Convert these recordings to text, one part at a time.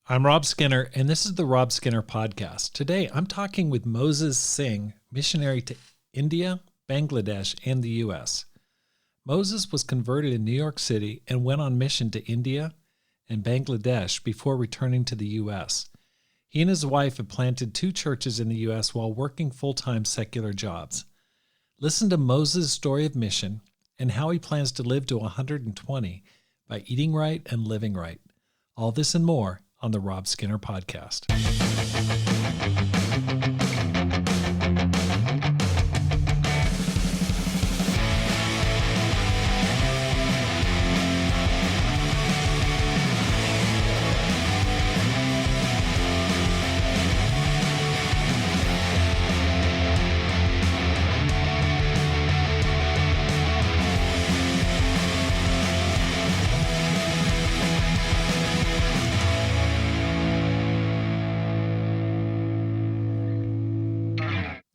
I'm Rob Skinner, and this is the Rob Skinner Podcast. Today, I'm talking with Moses Singh, missionary to India, Bangladesh, and the U.S. Moses was converted in New York City and went on mission to India and Bangladesh before returning to the U.S. He and his wife have planted 2 churches in the U.S. while working full-time secular jobs. Listen to Moses' story of mission and how he plans to live to 120 by eating right and living right. All this and more on the Rob Skinner Podcast.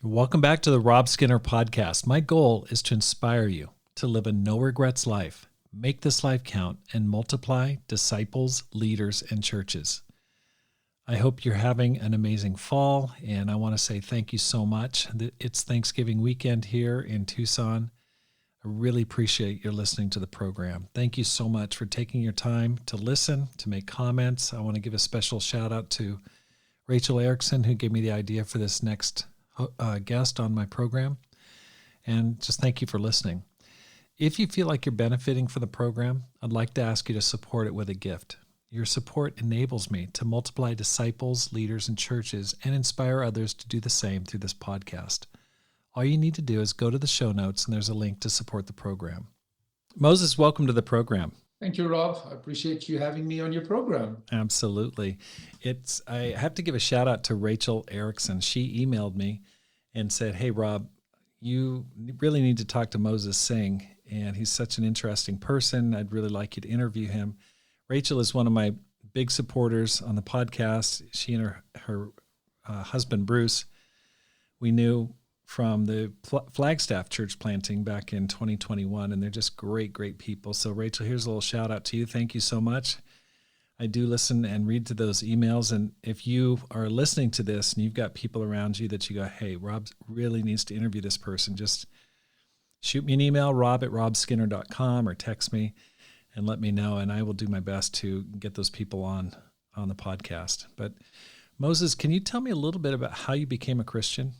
Welcome back to the Rob Skinner Podcast. My goal is to inspire you to live a no-regrets life, make this life count, and multiply disciples, leaders, and churches. I hope you're having an amazing fall, and I want to say thank you so much. It's Thanksgiving weekend here in Tucson. I really appreciate your listening to the program. Thank you so much for taking your time to listen, to make comments. I want to give a special shout out to Rachel Erickson, who gave me the idea for this next guest on my program, and just thank you for listening. If you feel like you're benefiting from the program, I'd like to ask you to support it with a gift. Your support enables me to multiply disciples, leaders, and churches and inspire others to do the same through this podcast. All you need to do is go to the show notes and there's a link to support the program. Moses, welcome to the program. Thank you, Rob. I appreciate you having me on your program. Absolutely. I have to give a shout out to Rachel Erickson. She emailed me and said, "Hey, Rob, you really need to talk to Moses Singh, and he's such an interesting person. I'd really like you to interview him." Rachel is one of my big supporters on the podcast. She and her husband, Bruce, we knew from the Flagstaff church planting back in 2021, and they're just great, great people. So Rachel, here's a little shout out to you. Thank you so much. I do listen and read to those emails, and if you are listening to this and you've got people around you that you go, "Hey, Rob really needs to interview this person," just shoot me an email, rob@robskinner.com, or text me and let me know, and I will do my best to get those people on the podcast. But Moses, can you tell me a little bit about how you became a Christian?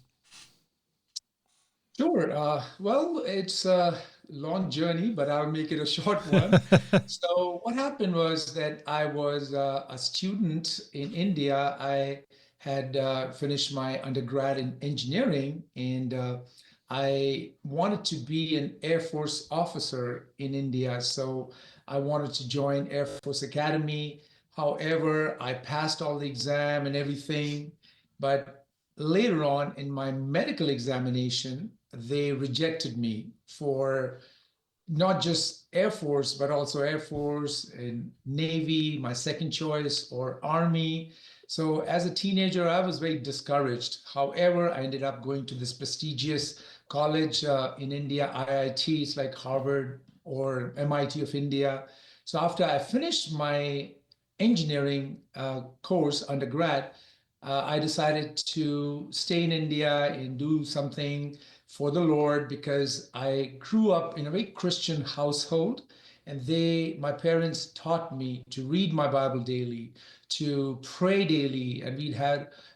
Sure. Well, it's a long journey, but I'll make it a short one. So what happened was that I was a student in India. I had finished my undergrad in engineering, and I wanted to be an Air Force officer in India. So I wanted to join Air Force Academy. However, I passed all the exam and everything, but later on in my medical examination, they rejected me for not just Air Force, but also Air Force and Navy, my second choice, or Army. So as a teenager, I was very discouraged. However, I ended up going to this prestigious college in India, IIT. It's like Harvard or MIT of India. So after I finished my engineering course, undergrad, I decided to stay in India and do something for the Lord, because I grew up in a very Christian household, and my parents taught me to read my Bible daily, to pray daily, and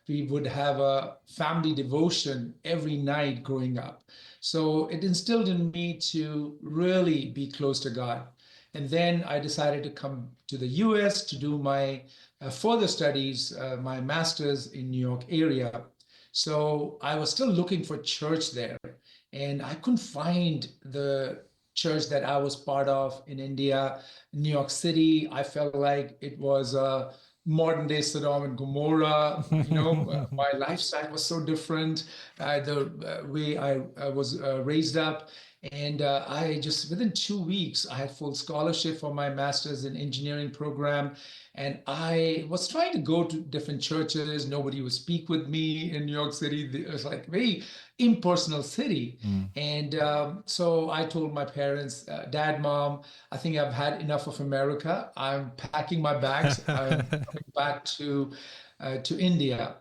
we would have a family devotion every night growing up. So it instilled in me to really be close to God. And then I decided to come to the US to do my further studies, my master's in New York area. So I was still looking for church there, and I couldn't find the church that I was part of in India. New York City, I felt like it was a modern day Sodom and Gomorrah. My lifestyle was so different, the way I was raised up. And I just, within 2 weeks, I had full scholarship for my master's in engineering program. And I was trying to go to different churches. Nobody would speak with me in New York City. It was like very impersonal city. Mm. And so I told my parents, Dad, Mom, I think I've had enough of America. I'm packing my bags. I'm coming back to India.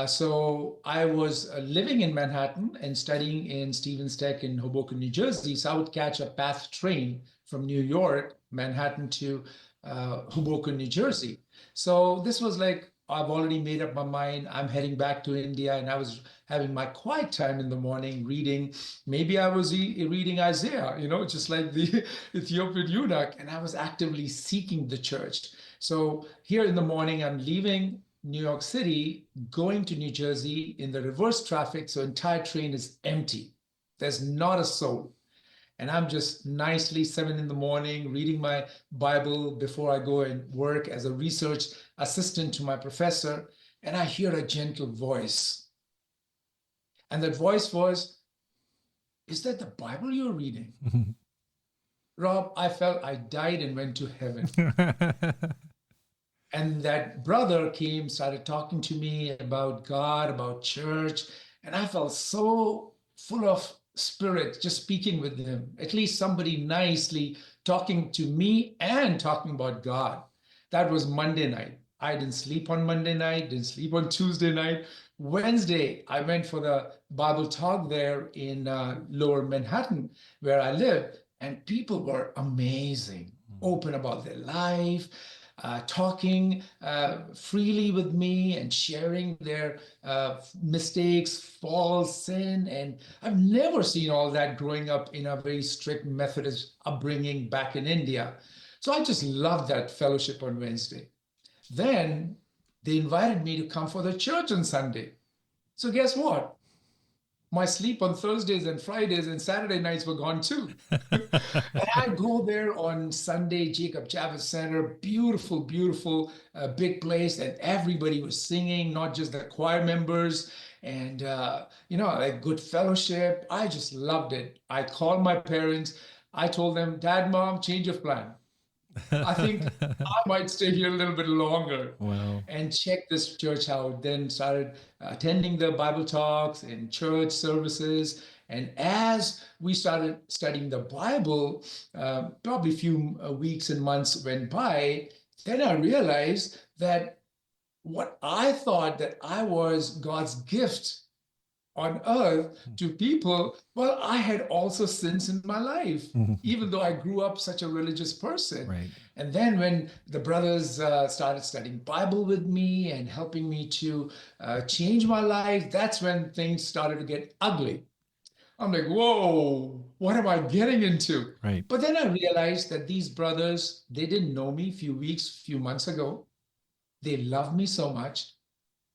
So I was living in Manhattan and studying in Stevens Tech in Hoboken, New Jersey. So I would catch a PATH train from New York, Manhattan to Hoboken, New Jersey. So this was like, I've already made up my mind. I'm heading back to India, and I was having my quiet time in the morning reading. Maybe I was reading Isaiah, just like the Ethiopian eunuch, and I was actively seeking the church. So here in the morning, I'm leaving New York City, going to New Jersey in the reverse traffic, so entire train is empty. There's not a soul. And I'm just nicely 7 in the morning reading my Bible before I go and work as a research assistant to my professor. And I hear a gentle voice. And that voice was, "Is that the Bible you're reading?" Rob, I felt I died and went to heaven. And that brother came, started talking to me about God, about church. And I felt so full of spirit just speaking with him, at least somebody nicely talking to me and talking about God. That was Monday night. I didn't sleep on Monday night, didn't sleep on Tuesday night. Wednesday, I went for the Bible talk there in Lower Manhattan, where I live, and people were amazing, open about their life, talking freely with me and sharing their mistakes, falls, sin. And I've never seen all that growing up in a very strict Methodist upbringing back in India. So I just loved that fellowship on Wednesday. Then they invited me to come for the church on Sunday. So guess what? My sleep on Thursdays and Fridays and Saturday nights were gone too. And I go there on Sunday, Jacob Javits Center, beautiful, beautiful, big place, and everybody was singing, not just the choir members, and like good fellowship. I just loved it. I called my parents. I told them, Dad, Mom, change of plan. I think I might stay here a little bit longer Wow. and check this church out. Then started attending the Bible talks and church services. And as we started studying the Bible, probably a few weeks and months went by, then I realized that what I thought that I was God's gift on earth to people, well, I had also sins in my life, even though I grew up such a religious person. Right. And then when the brothers started studying Bible with me and helping me to change my life, that's when things started to get ugly. I'm like, whoa, what am I getting into? Right. But then I realized that these brothers, they didn't know me a few weeks, few months ago. They love me so much,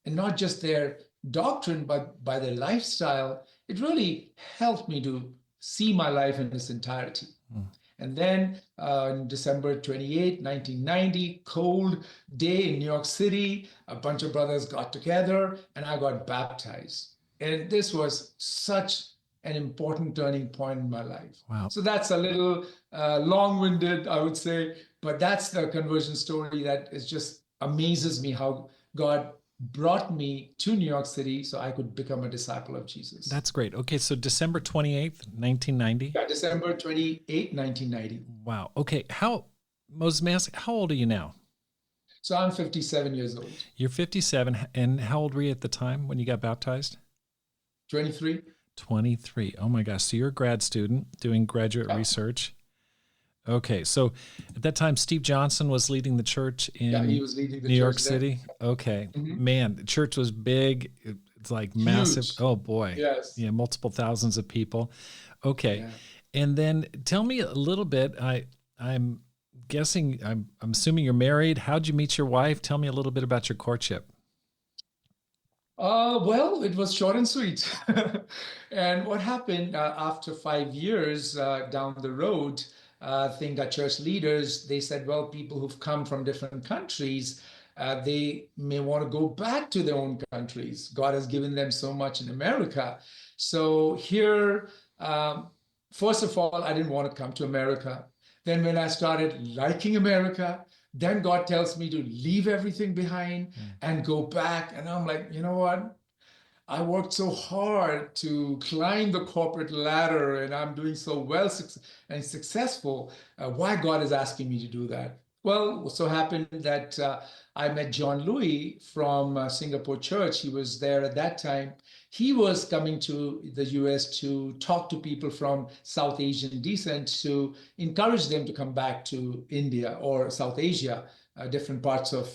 and not just their doctrine, but by their lifestyle. It really helped me to see my life in its entirety. Mm. And then on December 28, 1990, cold day in New York City, a bunch of brothers got together and I got baptized. And this was such an important turning point in my life. Wow. So that's a little long-winded, I would say, but that's the conversion story that is just amazes me how God brought me to New York City so I could become a disciple of Jesus. That's great. Okay, so December 28th, 1990? Yeah, December 28, 1990. Wow. Okay, Moses, may I ask, how old are you now? So I'm 57 years old. You're 57, and how old were you at the time when you got baptized? 23. 23. Oh my gosh. So you're a grad student doing graduate research. Okay, so at that time, Steve Johnson was leading the church in he was leading the New York church City. then. Okay, man, the church was big. It's like massive. Huge. Oh boy, Yes. Yeah, multiple thousands of people. Okay, Yeah. and then tell me a little bit. I'm guessing. I'm assuming you're married. How'd you meet your wife? Tell me a little bit about your courtship. Well, it was short and sweet. And what happened after 5 years down the road, I think our church leaders, they said, well, people who've come from different countries, they may want to go back to their own countries. God has given them so much in America. So here, First of all, I didn't want to come to America. Then when I started liking America, then God tells me to leave everything behind and go back. And I'm like, you know what? I worked so hard to climb the corporate ladder and I'm doing so well and successful. Why God is asking me to do that? Well, it so happened that I met John Louis from Singapore Church. He was there at that time. He was coming to the US to talk to people from South Asian descent to encourage them to come back to India or South Asia, different parts of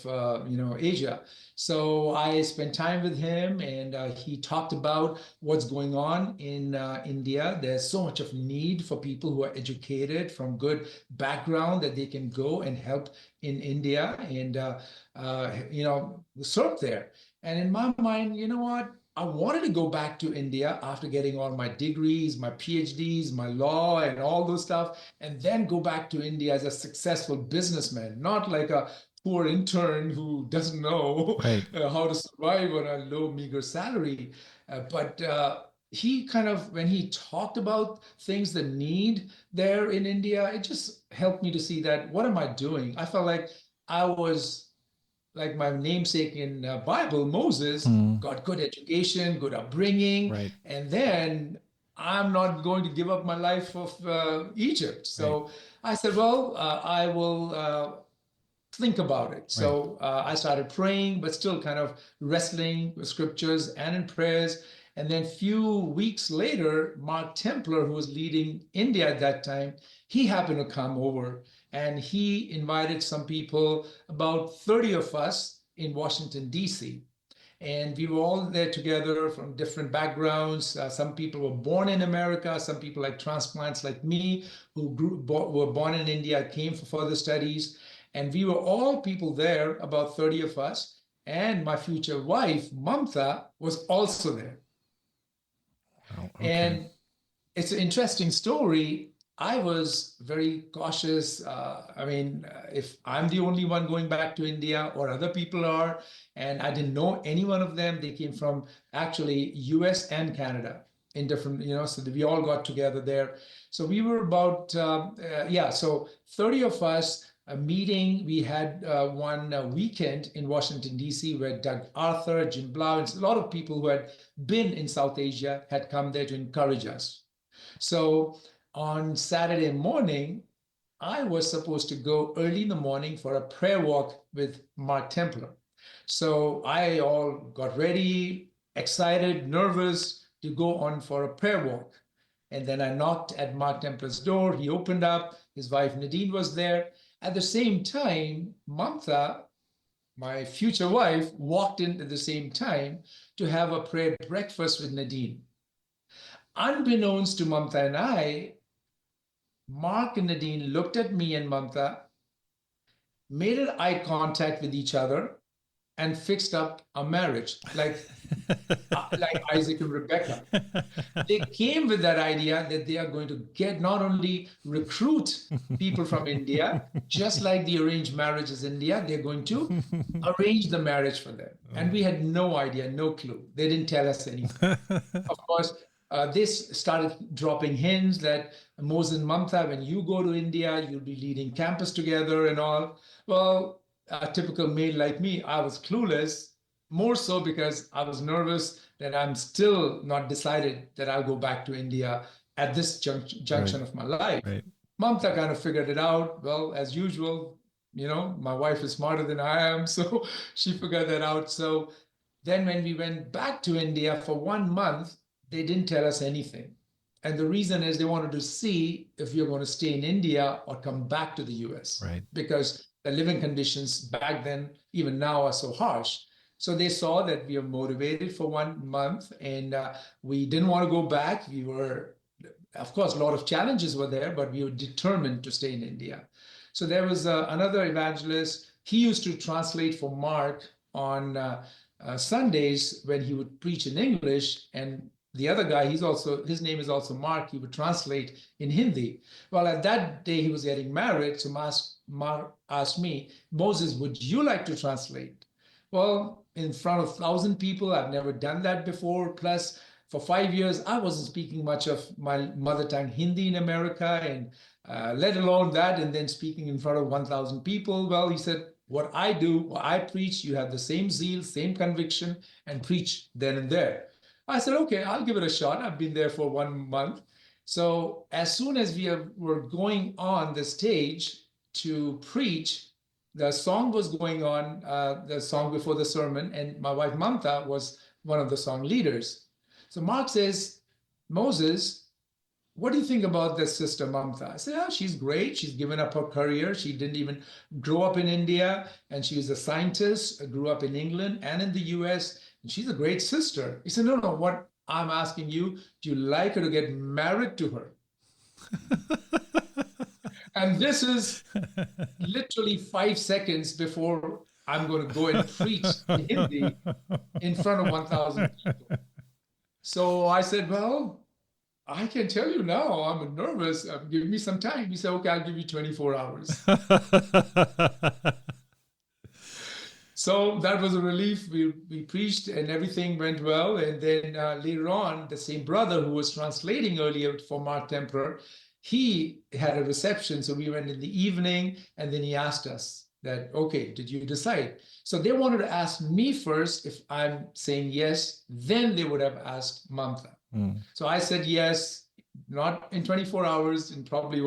Asia. So I spent time with him, and he talked about what's going on in India. There's so much of need for people who are educated from good background that they can go and help in India and serve there. And in my mind, you know what? I wanted to go back to India after getting all my degrees, my PhDs, my law, and all those stuff, and then go back to India as a successful businessman, not like a poor intern who doesn't know Right. how to survive on a low, meager salary. But he kind of, when he talked about things that need there in India, it just helped me to see that what am I doing? I felt like I was like my namesake in Bible, Moses, got good education, good upbringing, Right. and then I'm not going to give up my life of Egypt. Right. So I said, well, I will think about it. Right. So I started praying, but still kind of wrestling with scriptures and in prayers. And then a few weeks later, Mark Templer, who was leading India at that time, he happened to come over and he invited some people, about 30 of us in Washington, D.C. And we were all there together from different backgrounds. Some people were born in America, some people like transplants like me who were born in India, came for further studies. And we were all people there, about 30 of us. And my future wife, Mamta, was also there. Wow. Okay. And it's an interesting story. I was very cautious. If I'm the only one going back to India or other people are, and I didn't know any one of them, they came from actually US and Canada in different, so we all got together there. So we were about, so 30 of us. A meeting we had one weekend in Washington, D.C., where Doug Arthur, Jim Blau, and a lot of people who had been in South Asia had come there to encourage us. So on Saturday morning, I was supposed to go early in the morning for a prayer walk with Mark Templer. So I all got ready, excited, nervous to go on for a prayer walk. And then I knocked at Mark Templer's door. He opened up. His wife Nadine was there. At the same time, Mamta, my future wife, walked in at the same time to have a prayer breakfast with Nadine. Unbeknownst to Mamta and I, Mark and Nadine looked at me and Mamta, made an eye contact with each other, and fixed up a marriage, like Isaac and Rebecca. They came with that idea that they are going to get not only recruit people from India, just like the arranged marriages in India, they're going to arrange the marriage for them. And we had no idea, no clue. They didn't tell us anything. Of course, this started dropping hints that Moses and Mamta, when you go to India, you'll be leading campus together and all. Well, a typical male like me, I was clueless, more so because I was nervous that I'm still not decided that I'll go back to India at this junction of my life. Right. Mamta kind of figured it out. Well, as usual, my wife is smarter than I am, so she figured that out. So then when we went back to India for 1 month, they didn't tell us anything. And the reason is they wanted to see if you're going to stay in India or come back to the US. Right. Because the living conditions back then, even now, are so harsh. So they saw that we are motivated for 1 month and we didn't want to go back. We were, of course, a lot of challenges were there, but we were determined to stay in India. So there was another evangelist. He used to translate for Mark on Sundays when he would preach in English, and the other guy, his name is also Mark. He would translate in Hindi. Well, at that day, he was getting married. So Mark asked me, Moses, would you like to translate? Well, in front of 1,000 people, I've never done that before. Plus, for 5 years, I wasn't speaking much of my mother tongue Hindi in America, and let alone that, and then speaking in front of 1,000 people. Well, he said, what I do, what I preach, you have the same zeal, same conviction, and preach then and there. I said, okay, I'll give it a shot. I've been there for 1 month. So as soon as were going on the stage to preach, the song was going on, the song before the sermon, and my wife Mamta was one of the song leaders. So Mark says, Moses, what do you think about this sister Mamta? I said, oh, she's great. She's given up her career. She didn't even grow up in India, and she was a scientist, grew up in England and in the US, and she's a great sister. He said, no, no, what I'm asking you, do you like her to get married to her? And this is literally 5 seconds before I'm going to go and preach in Hindi in front of 1,000 people. So I said, well, I can tell you now, I'm nervous. Give me some time. He said, okay, I'll give you 24 hours. So that was a relief. We preached and everything went well. And then later on, the same brother who was translating earlier for Mark Temperer, he had a reception. So we went in the evening, and then he asked us that, okay, did you decide? So they wanted to ask me first if I'm saying yes, then they would have asked Mamta. So I said yes, not in 24 hours, in probably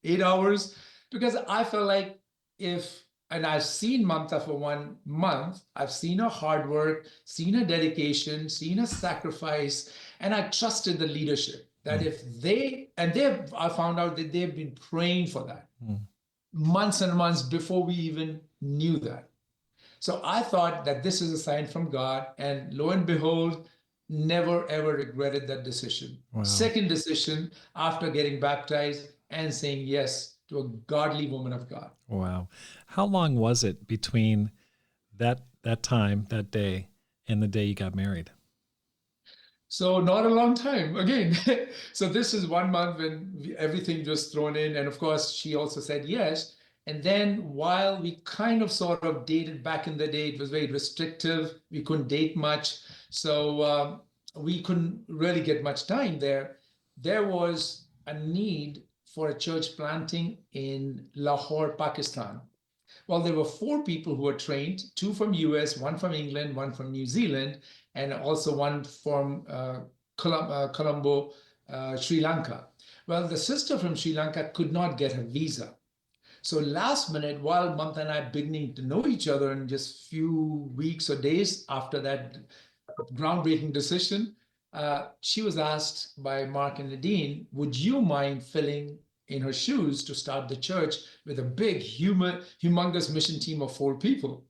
8 hours, because I felt like and I've seen Mamta for 1 month, I've seen her hard work, seen her dedication, seen her sacrifice, and I trusted the leadership that I found out that they've been praying for that months and months before we even knew that. So I thought that this is a sign from God, and lo and behold, never ever regretted that decision. Wow. Second decision after getting baptized and saying yes to a godly woman of God. Wow. How long was it between that time, that day, and the day you got married? So not a long time again. So this is 1 month when everything was thrown in. And of course, she also said yes. And then while we kind of sort of dated back in the day, it was very restrictive. We couldn't date much. So we couldn't really get much time there. There was a need for a church planting in Lahore, Pakistan. Well, there were 4 people who were trained, 2 from US, 1 from England, 1 from New Zealand, and also 1 from Colombo, Sri Lanka. Well, the sister from Sri Lanka could not get her visa. So last minute, while Mamta and I beginning to know each other in just few weeks or days after that groundbreaking decision, she was asked by Mark and Nadine, would you mind filling in her shoes to start the church with a big, humongous mission team of 4 people?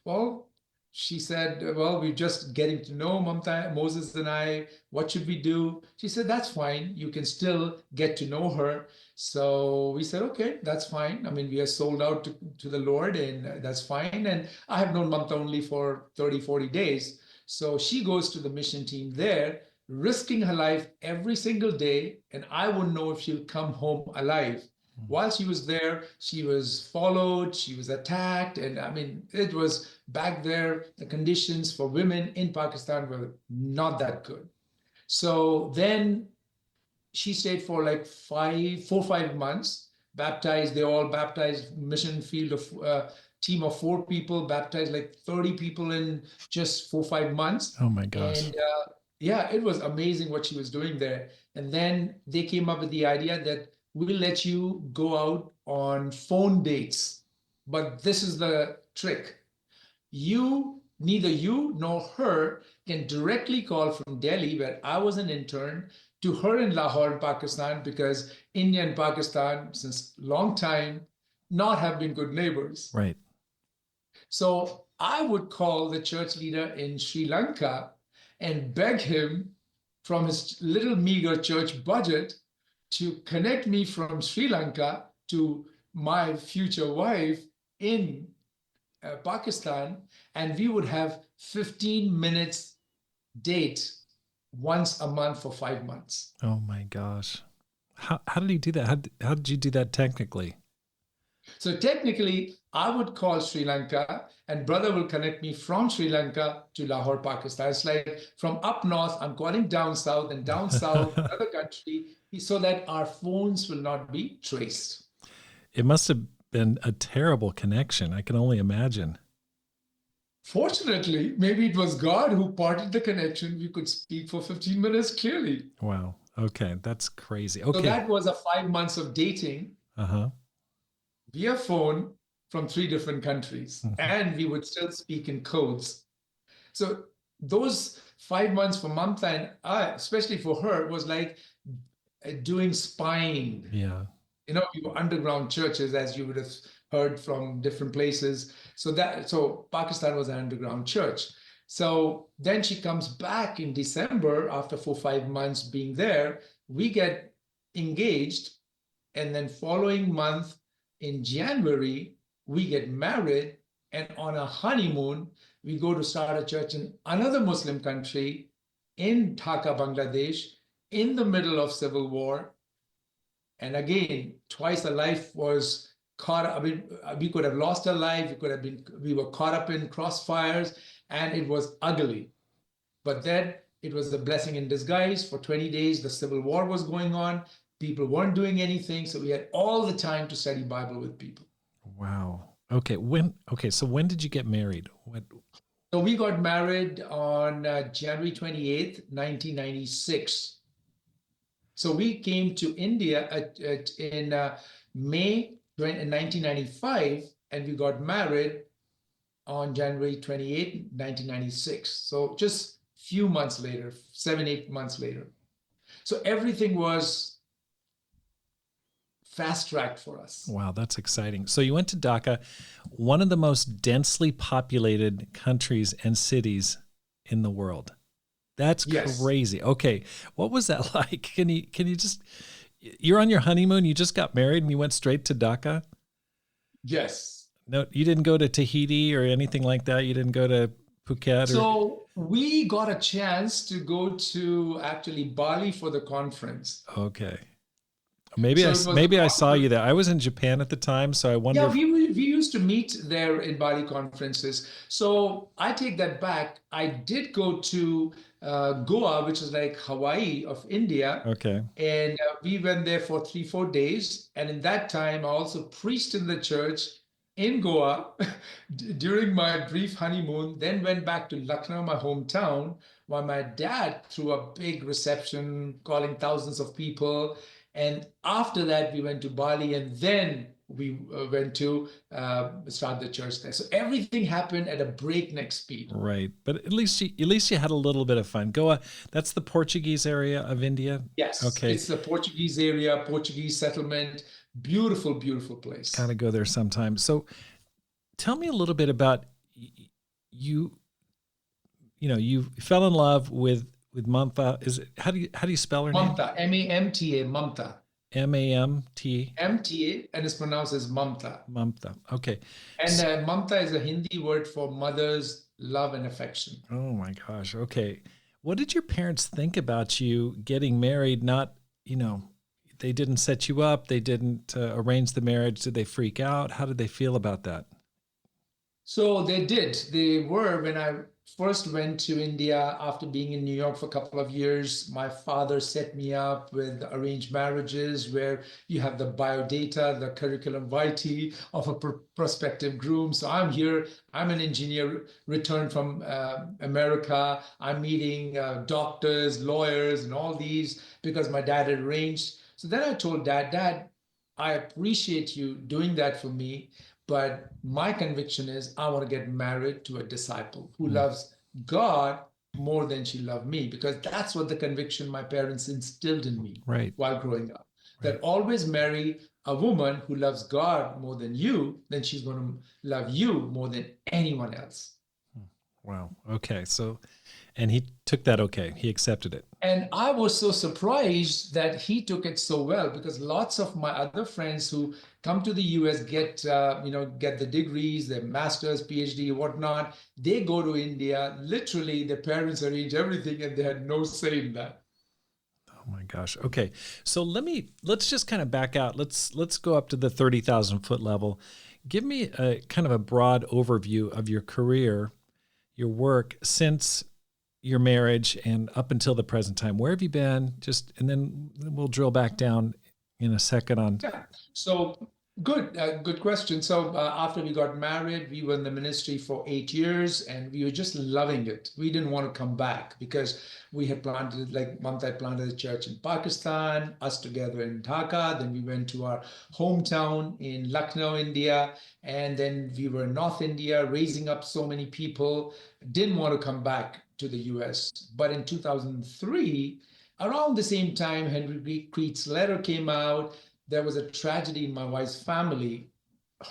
Well, she said, well, we're just getting to know Mamta, Moses and I. What should we do? She said, that's fine. You can still get to know her. So we said, okay, that's fine. I mean, we are sold out to the Lord, and that's fine. And I have known Mamta only for 30, 40 days. So she goes to the mission team there, risking her life every single day. And I wouldn't know if she'll come home alive. While she was there, she was followed, she was attacked. And I mean, it was back there, the conditions for women in Pakistan were not that good. So then she stayed for like 4 or 5 months, baptized. They all baptized, mission field of team of 4 people, baptized like 30 people in just 4 or 5 months. Oh my gosh. And yeah, it was amazing what she was doing there. And then they came up with the idea that we'll let you go out on phone dates. But this is the trick. Neither you nor her can directly call from Delhi, where I was an intern, to her in Lahore, Pakistan, because India and Pakistan, since long time, not have been good neighbors. Right. So I would call the church leader in Sri Lanka and beg him from his little meager church budget to connect me from Sri Lanka to my future wife in Pakistan, and we would have 15 minutes date once a month for 5 months. Oh my gosh. How did he do that? How did you do that technically? So technically, I would call Sri Lanka, and brother will connect me from Sri Lanka to Lahore, Pakistan. It's like from up north, I'm calling down south, and down south, another country, so that our phones will not be traced. It must have been a terrible connection. I can only imagine. Fortunately, maybe it was God who parted the connection. We could speak for 15 minutes clearly. Wow. Okay. That's crazy. So Okay. that was a 5 months of dating Uh-huh. via phone from three different countries, Mhm. and we would still speak in codes. So those 5 months for Mamta and I, especially for her, was like doing spying. Yeah. We were underground churches, as you would have heard from different places. So Pakistan was an underground church. So then she comes back in December after 4 5 months being there. We get engaged, and then following month in January we get married, and on a honeymoon we go to start a church in another Muslim country in Dhaka, Bangladesh, in the middle of civil war. And again, twice a life was caught up. I mean, we could have lost our life. We were caught up in crossfires, and it was ugly. But then it was a blessing in disguise. For 20 days, the civil war was going on. People weren't doing anything. So we had all the time to study Bible with people. Wow. Okay. So when did you get married? So we got married on January 28th, 1996. So we came to India in May 1995, and we got married on January 28, 1996. So just few months later, 7 8 months later. So everything was fast tracked for us. Wow, that's exciting. So you went to Dhaka, one of the most densely populated countries and cities in the world. That's Yes. crazy. Okay, what was that like? Can you just, you're on your honeymoon, you just got married and you went straight to Dhaka? Yes. No, you didn't go to Tahiti or anything like that. You didn't go to Phuket So we got a chance to go to actually Bali for the conference. Okay. Maybe So it was maybe I saw you there. I was in Japan at the time, so I wonder Yeah, if, we used to meet there in Bali conferences. So I take that back. I did go to Goa, which is like Hawaii of India, okay. and we went there for 3 4 days. And in that time, I also preached in the church in Goa during my brief honeymoon. Then went back to Lucknow, my hometown, while my dad threw a big reception, calling thousands of people. And after that, we went to Bali, and then we went to start the church there. So everything happened at a breakneck speed. Right. But at least you had a little bit of fun. Goa, that's the Portuguese area of India. Yes, Okay. it's the Portuguese area, Portuguese settlement. Beautiful, beautiful place. Kind of go there sometime. So tell me a little bit about you. You fell in love with Mamta. Is it how do you spell her Mamta, Mamta, Mamta. name? Mamta. Mta, and it's pronounced as Mamta. Mamta. Okay. And Mamta is a Hindi word for mother's love and affection. Oh my gosh. Okay. What did your parents think about you getting married? Not, they didn't set you up. They didn't arrange the marriage. Did they freak out? How did they feel about that? So they did. They were, when I first went to India after being in New York for a couple of years, my father set me up with arranged marriages where you have the biodata, the curriculum vitae of a prospective groom. So I'm here, I'm an engineer returned from America. I'm meeting doctors, lawyers, and all these because my dad had arranged. So then I told Dad, I appreciate you doing that for me. But my conviction is I want to get married to a disciple who loves God more than she loved me, because that's what the conviction my parents instilled in me while growing up. Right. That always marry a woman who loves God more than you, then she's going to love you more than anyone else. Wow. Okay. So, and he took that okay. He accepted it. And I was so surprised that he took it so well, because lots of my other friends who come to the US get the degrees, their master's, PhD, whatnot, they go to India. Literally, their parents arrange everything, and they had no say in that. Oh my gosh. Okay. So let's just kind of back out. Let's go up to the 30,000 foot level. Give me a kind of a broad overview of your career, your work since your marriage and up until the present time. Where have you been? And then we'll drill back down in a second on. Yeah. So good question. So after we got married, we were in the ministry for 8 years, and we were just loving it. We didn't want to come back because we had planted, like Mamta had planted a church in Pakistan, us together in Dhaka. Then we went to our hometown in Lucknow, India, and then we were in North India, raising up so many people. Didn't want to come back to the US. But in 2003, around the same time, Henry Creed's letter came out. There was a tragedy in my wife's family.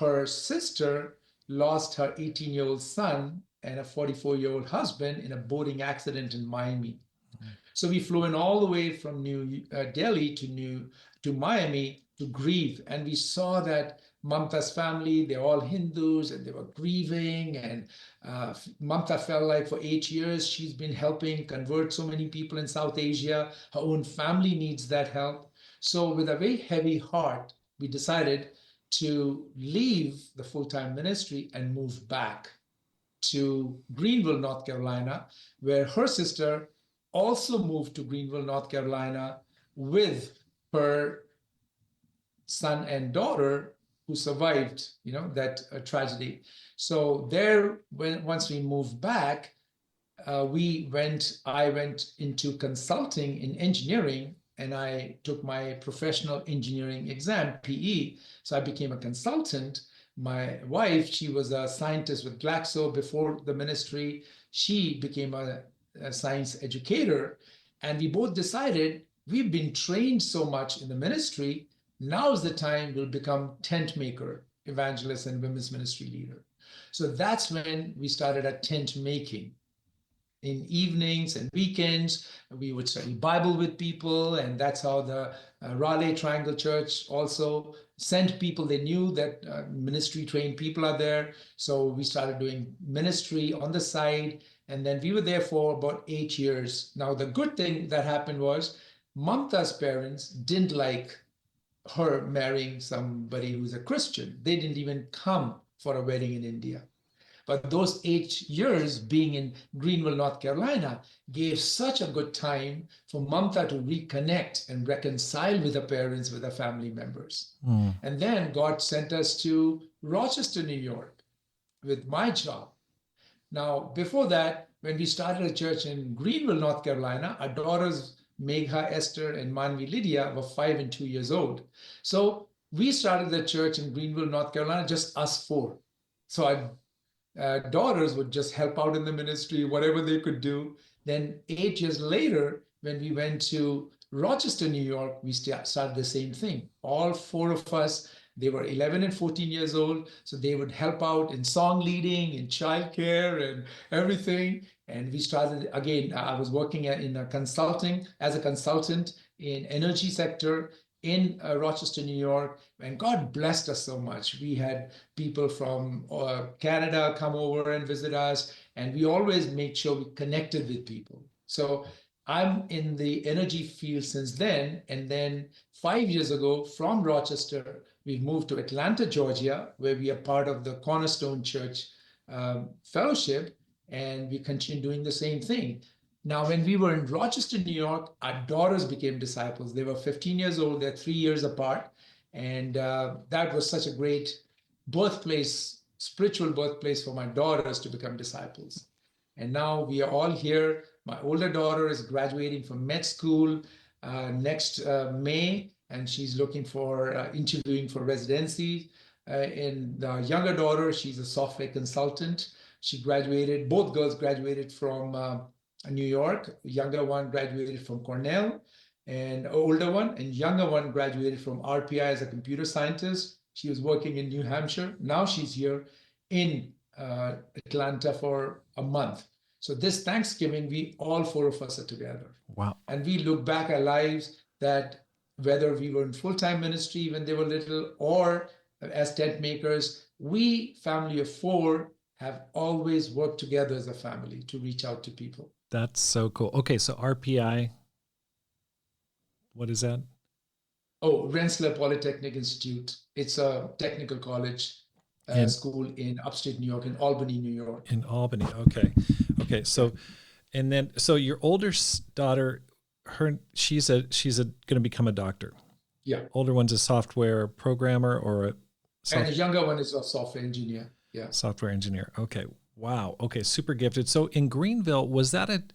Her sister lost her 18-year-old son and a 44-year-old husband in a boating accident in Miami. So we flew in all the way from New Delhi to Miami to grieve, and we saw that Mamta's family, they're all Hindus, and they were grieving. And Mamta felt like for 8 years she's been helping convert so many people in South Asia. Her own family needs that help. So with a very heavy heart, we decided to leave the full-time ministry and move back to Greenville, North Carolina, where her sister also moved to Greenville, North Carolina with her son and daughter who survived, that tragedy. So there, once we moved back, I went into consulting in engineering, and I took my professional engineering exam, PE. So I became a consultant. My wife, she was a scientist with Glaxo before the ministry. She became a science educator. And we both decided we've been trained so much in the ministry. Now's the time we'll become tent maker, evangelist, and women's ministry leader. So that's when we started at tent making. In evenings and weekends, we would study Bible with people, and that's how the Raleigh Triangle Church also sent people. They knew that ministry-trained people are there, so we started doing ministry on the side, and then we were there for about 8 years. Now, the good thing that happened was Mamta's parents didn't like her marrying somebody who's a Christian. They didn't even come for a wedding in India. But those 8 years being in Greenville, North Carolina, gave such a good time for Mamta to reconnect and reconcile with her parents, with her family members. And then God sent us to Rochester, New York, with my job. Now, before that, when we started a church in Greenville, North Carolina, our daughters, Megha, Esther, and Manvi Lydia, were 5 and 2 years old. So we started the church in Greenville, North Carolina, just us four. So daughters would just help out in the ministry, whatever they could do. Then 8 years later, when we went to Rochester, New York, we started the same thing. All four of us, they were 11 and 14 years old, so they would help out in song leading, in childcare, and everything. And we started again. I was working as a consultant in energy sector in Rochester, New York, and God blessed us so much. We had people from Canada come over and visit us, and we always made sure we connected with people. So I'm in the energy field since then, and then 5 years ago from Rochester, we moved to Atlanta, Georgia, where we are part of the Cornerstone Church Fellowship, and we continue doing the same thing. Now, when we were in Rochester, New York, our daughters became disciples. They were 15 years old. They're 3 years apart. And that was such a great birthplace, spiritual birthplace for my daughters to become disciples. And now we are all here. My older daughter is graduating from med school next May, and she's looking for interviewing for residency. And the younger daughter, she's a software consultant. She graduated, both girls graduated from New York. Younger one graduated from Cornell, and older one and younger one graduated from RPI as a computer scientist. She was working in New Hampshire. Now she's here in Atlanta for a month. So this Thanksgiving, we all four of us are together. Wow. And we look back at lives that whether we were in full-time ministry when they were little or as tent makers, we, family of four, have always worked together as a family to reach out to people. That's so cool. Okay, so RPI, what is that? Oh, Rensselaer Polytechnic Institute. It's a technical college. in school in upstate New York, in Albany, New York. Albany. Okay. Okay. Yeah. So and then so your older daughter, she's going to become a doctor. Yeah. Older one's a software programmer or a And the soft, younger one is a software engineer. Yeah. software engineer. Okay. Wow. Okay. Super gifted. So in Greenville, was that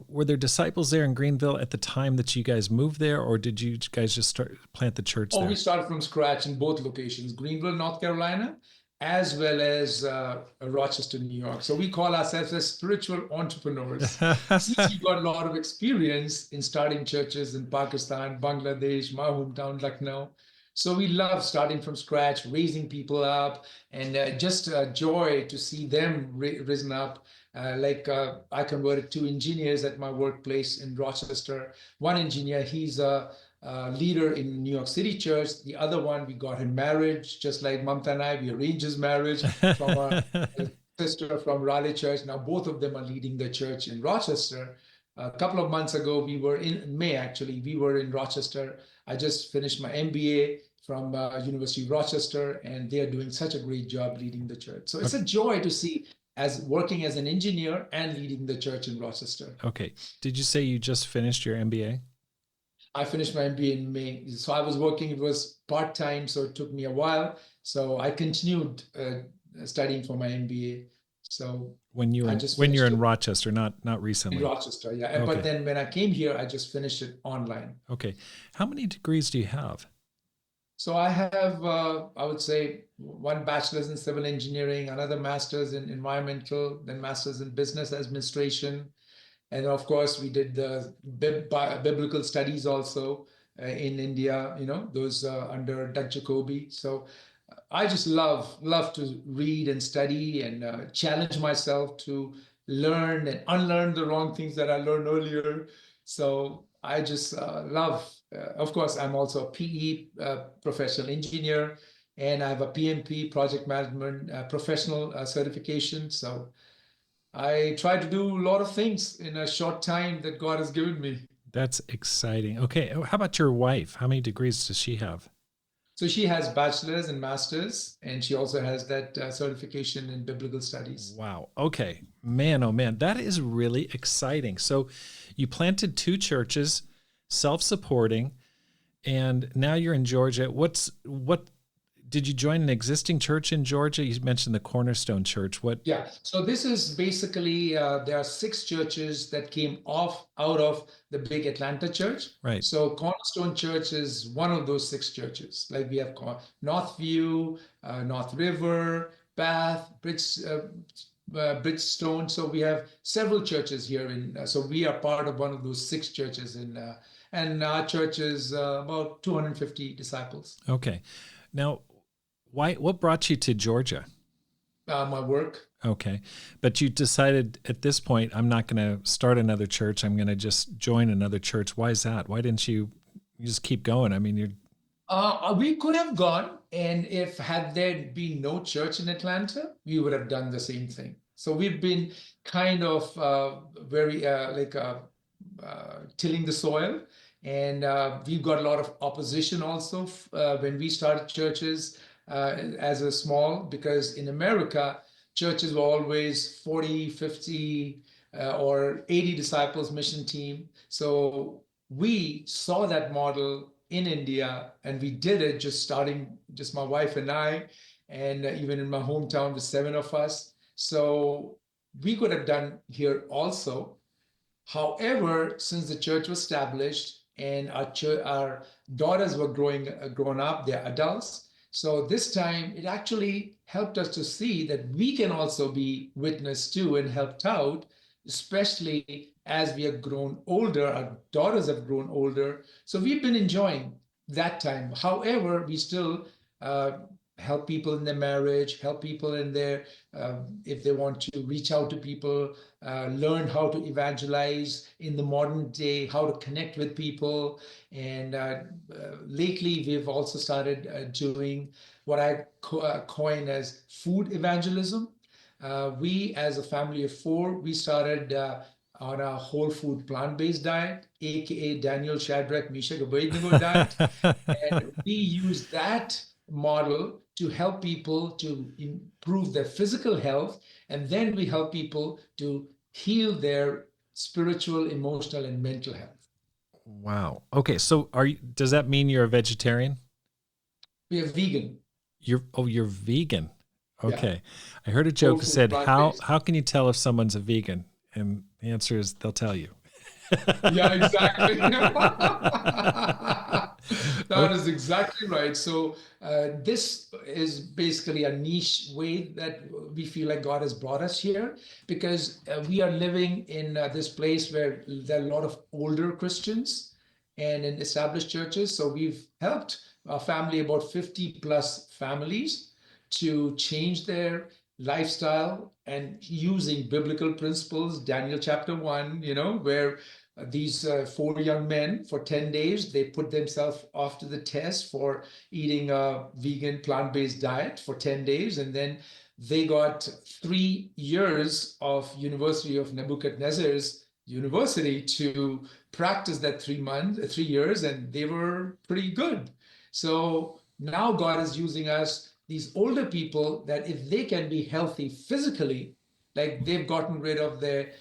were there disciples there in Greenville at the time that you guys moved there, or did you guys just plant the church Oh, we there? started from scratch in both locations, Greenville, North Carolina, as well as Rochester, New York. So we call ourselves as spiritual entrepreneurs. Since we got a lot of experience in starting churches in Pakistan, Bangladesh, my hometown, Lucknow. So we love starting from scratch, raising people up, and just joy to see them risen up. I converted two engineers at my workplace in Rochester. One engineer, he's a leader in New York City church. The other one, we got him married, just like Mamta and I. We arranged his marriage from a sister from Raleigh Church. Now both of them are leading the church in Rochester. A couple of months ago, we were in May, actually, we were in Rochester. I just finished my MBA from University of Rochester, and they are doing such a great job leading the church. So it's a joy to see as working as an engineer and leading the church in Rochester. Okay. Did you say you just finished your MBA? I finished my MBA in May. So I was working, it was part-time, so it took me a while. So I continued studying for my MBA. So When I just when you're finished in it Rochester, not in recently. Rochester. Yeah. Okay. But then when I came here, I just finished it online. Okay. How many degrees do you have? So I have, I would say, one bachelor's in civil engineering, another master's in environmental, then master's in business administration. And of course, we did the biblical studies also in India, those under Dutch Jacoby. So I just love to read and study and challenge myself to learn and unlearn the wrong things that I learned earlier. So I just love. Of course, I'm also a PE professional engineer, and I have a PMP project management professional certification. So I try to do a lot of things in a short time that God has given me. That's exciting. Okay. How about your wife? How many degrees does she have? So she has bachelor's and master's, and she also has that certification in biblical studies. Wow. Okay. Man, oh man, that is really exciting. So you planted two churches, self-supporting, and now you're in Georgia. What did you join an existing church in Georgia? You mentioned the Cornerstone Church. What? Yeah. So this is basically there are six churches that came out of the big Atlanta church. Right. So Cornerstone Church is one of those six churches. Like we have Northview, North River, Bath, Bridgestone. So we have several churches here so we are part of one of those six churches and our church is about 250 disciples. Okay. Now, what brought you to Georgia? My work. Okay. But you decided at this point, I'm not going to start another church. I'm going to just join another church. Why is that? Why didn't you just keep going? I mean, we could have gone, and if had there been no church in Atlanta, we would have done the same thing. So we've been kind of very tilling the soil, and we've got a lot of opposition also when we started churches as a small, because in America, churches were always 40, 50, or 80 disciples mission team. So we saw that model in India, and we did it just my wife and I, and even in my hometown with 7 of us. So we could have done here also. However, since the church was established and our daughters were grown up, they're adults. So this time it actually helped us to see that we can also be witness to and helped out, especially as we have grown older, our daughters have grown older. So we've been enjoying that time. However, we still help people in their marriage, help people in their, if they want to reach out to people, learn how to evangelize in the modern day, how to connect with people. And lately, we've also started doing what I coin as food evangelism. We, as a family of 4, we started on a whole food plant-based diet, aka Daniel, Shadrach, Meshach, Abednego diet. And we use that model to help people to improve their physical health, and then we help people to heal their spiritual, emotional, and mental health. Wow. Okay, so does that mean you're a vegetarian? We are vegan. You're vegan. Yeah, Okay. I heard a whole joke that food, said, plant-based. how can you tell if someone's a vegan? And the answer is they'll tell you. Yeah, exactly. That Okay. is exactly right. So, this is basically a niche way that we feel like God has brought us here, because we are living in this place where there are a lot of older Christians and in established churches. So, we've helped our family, about 50 plus families, to change their lifestyle and using biblical principles, Daniel chapter 1, where these four young men, for 10 days, they put themselves off to the test for eating a vegan plant-based diet for 10 days. And then they got 3 years of University of Nebuchadnezzar's university to practice that 3 years, and they were pretty good. So now God is using us, these older people, that if they can be healthy physically, like they've gotten rid of their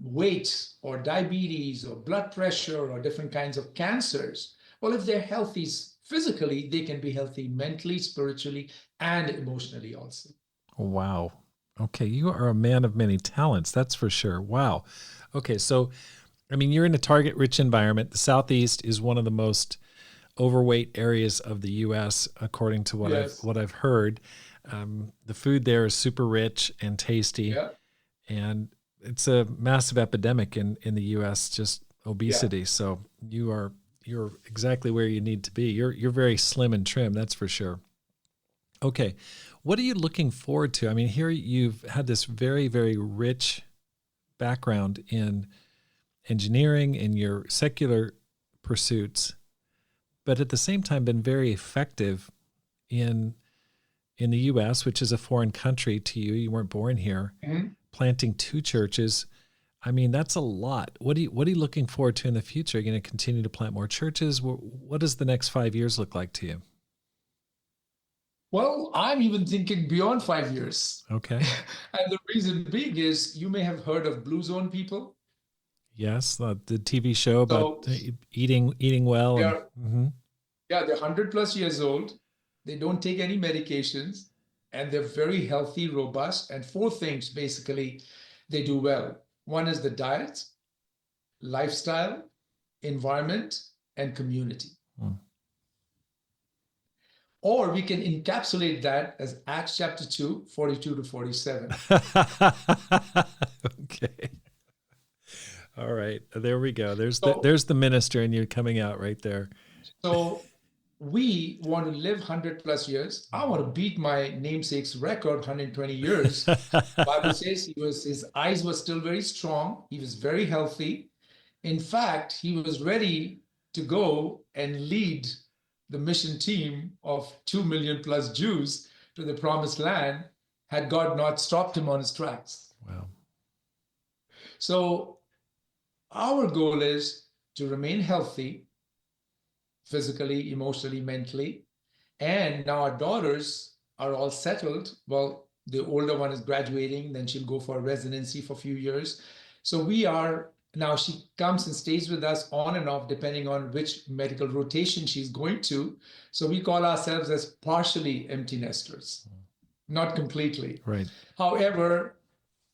weight or diabetes or blood pressure or different kinds of cancers. Well, if they're healthy physically, they can be healthy mentally, spiritually, and emotionally also. Wow. Okay, you are a man of many talents, that's for sure. Wow. Okay, so I mean, you're in a target-rich environment. The Southeast is one of the most overweight areas of the U.S., according to Yes. what I've heard. The food there is super rich and tasty, Yeah. and it's a massive epidemic in the U.S. Just Yeah. obesity. So you're exactly where you need to be. You're very slim and trim, that's for sure. Okay, what are you looking forward to? I mean, here you've had this very, very rich background in engineering and your secular pursuits, but at the same time been very effective in the U.S., which is a foreign country to you. You weren't born here. Mhm. Planting two churches. I mean, that's a lot. What are you looking forward to in the future? Are you going to continue to plant more churches? What does the next 5 years look like to you? Well, I'm even thinking beyond 5 years. Okay. And the reason being is, you may have heard of Blue Zone people. Yes, the TV show about So eating well and they're yeah, they're 100 plus years old. They don't take any medications, and they're very healthy, robust. And four things basically they do well. One is the diet, lifestyle, environment, and community. mm. Or we can encapsulate that as Acts chapter 2, 42 to 47. Okay. All right. There we go. So, There's the minister in you coming out right there. so we want to live 100 plus years. I want to beat my namesake's record, 120 years. Bible says his eyes were still very strong. He was very healthy. In fact, he was ready to go and lead the mission team of 2 million plus Jews to the promised land, had God not stopped him on his tracks. Wow. So our goal is to remain healthy physically, emotionally, mentally. And now our daughters are all settled. Well, the older one is graduating, then she'll go for a residency for a few years. So we are now, she comes and stays with us on and off, depending on which medical rotation she's going to. So we call ourselves as partially empty nesters, not completely. Right. However,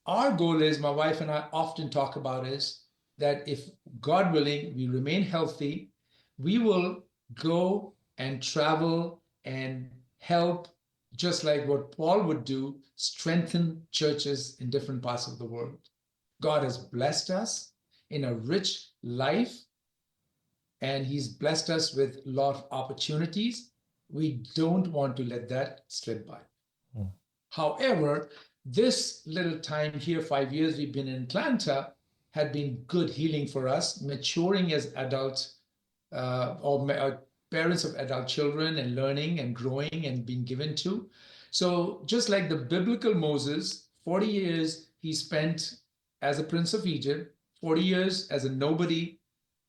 our goal is, my wife and I often talk about, is that if God willing, we remain healthy, we will go and travel and help, just like what Paul would do, strengthen churches in different parts of the world. God has blessed us in a rich life, and he's blessed us with a lot of opportunities. We don't want to let that slip by. Mm. However, this little time here, 5 years we've been in Atlanta, had been good healing for us, maturing as adults, or parents of adult children, and learning and growing and being given to. So just like the biblical Moses, 40 years he spent as a prince of Egypt, 40 years as a nobody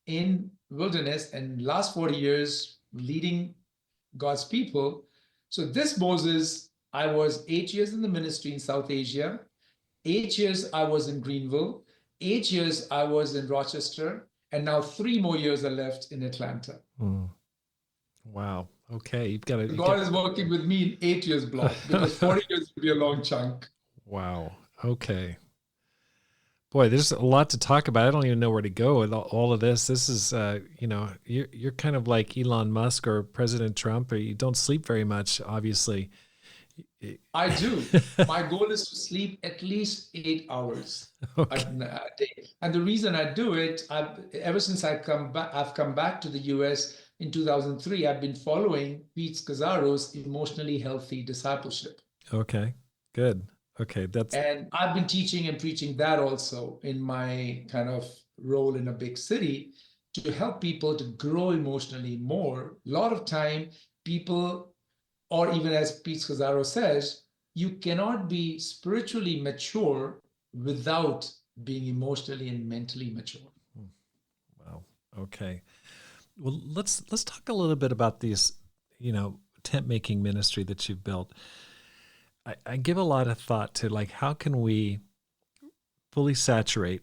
in wilderness, and last 40 years leading God's people. So this Moses, I was 8 years in the ministry in South Asia. 8 years I was in Greenville. 8 years I was in Rochester. And now 3 more years are left in Atlanta. Mm. Wow. Okay. So You God got, is working with me in 8 years block because 40 years would be a long chunk. wow. Okay. Boy, there's a lot to talk about. I don't even know where to go with all of this. This is, you're kind of like Elon Musk or President Trump, or you don't sleep very much, obviously. I do. My goal is to sleep at least 8 hours a Okay. day. And the reason I do it, ever since I've come back to the US in 2003, I've been following Pete Scazzaro's emotionally healthy discipleship. Okay. Good. Okay. That's And I've been teaching and preaching that also in my kind of role in a big city to help people to grow emotionally more. A lot of time, people, or even as Pete Scazzaro says, you cannot be spiritually mature without being emotionally and mentally mature. wow. Okay. Well, let's talk a little bit about these, tent making ministry that you've built. I give a lot of thought to like how can we fully saturate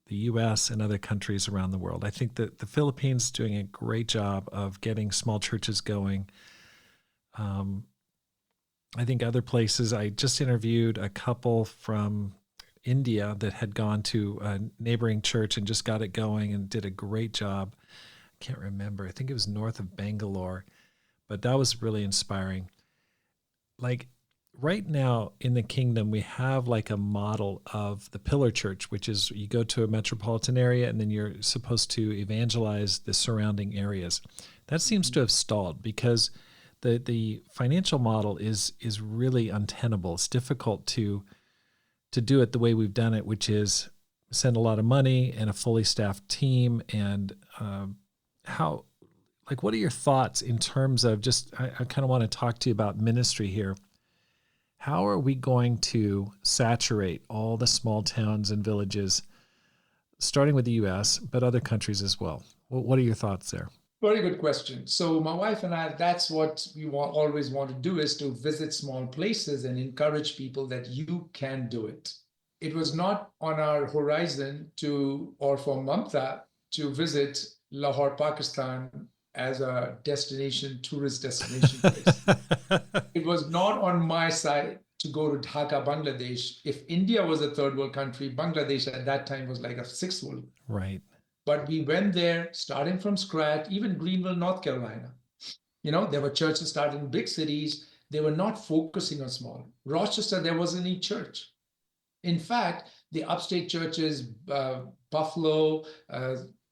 the U.S. and other countries around the world. I think that the Philippines is doing a great job of getting small churches going. Um, I think other places. I just interviewed a couple from India that had gone to a neighboring church and just got it going and did a great job. I can't remember. I think it was north of Bangalore, but that was really inspiring. Like right now in the kingdom, we have like a model of the pillar church, which is you go to a metropolitan area and then you're supposed to evangelize the surrounding areas. That seems to have stalled because the financial model is really untenable. It's difficult to do it the way we've done it, which is send a lot of money and a fully staffed team. And how, like, what are your thoughts in terms of just, I kind of want to talk to you about ministry here. How are we going to saturate all the small towns and villages, starting with the U.S., but other countries as well? What are your thoughts there? Very good question. So my wife and I, that's what always want to do is to visit small places and encourage people that you can do it. It was not on our horizon or for Mamta to visit Lahore, Pakistan as a tourist destination place. It was not on my side to go to Dhaka, Bangladesh. If India was a third world country, Bangladesh at that time was like a sixth world. Right. But we went there starting from scratch, even Greenville, North Carolina. There were churches started in big cities. They were not focusing on small. Rochester, there wasn't any church. In fact, the upstate churches, Buffalo,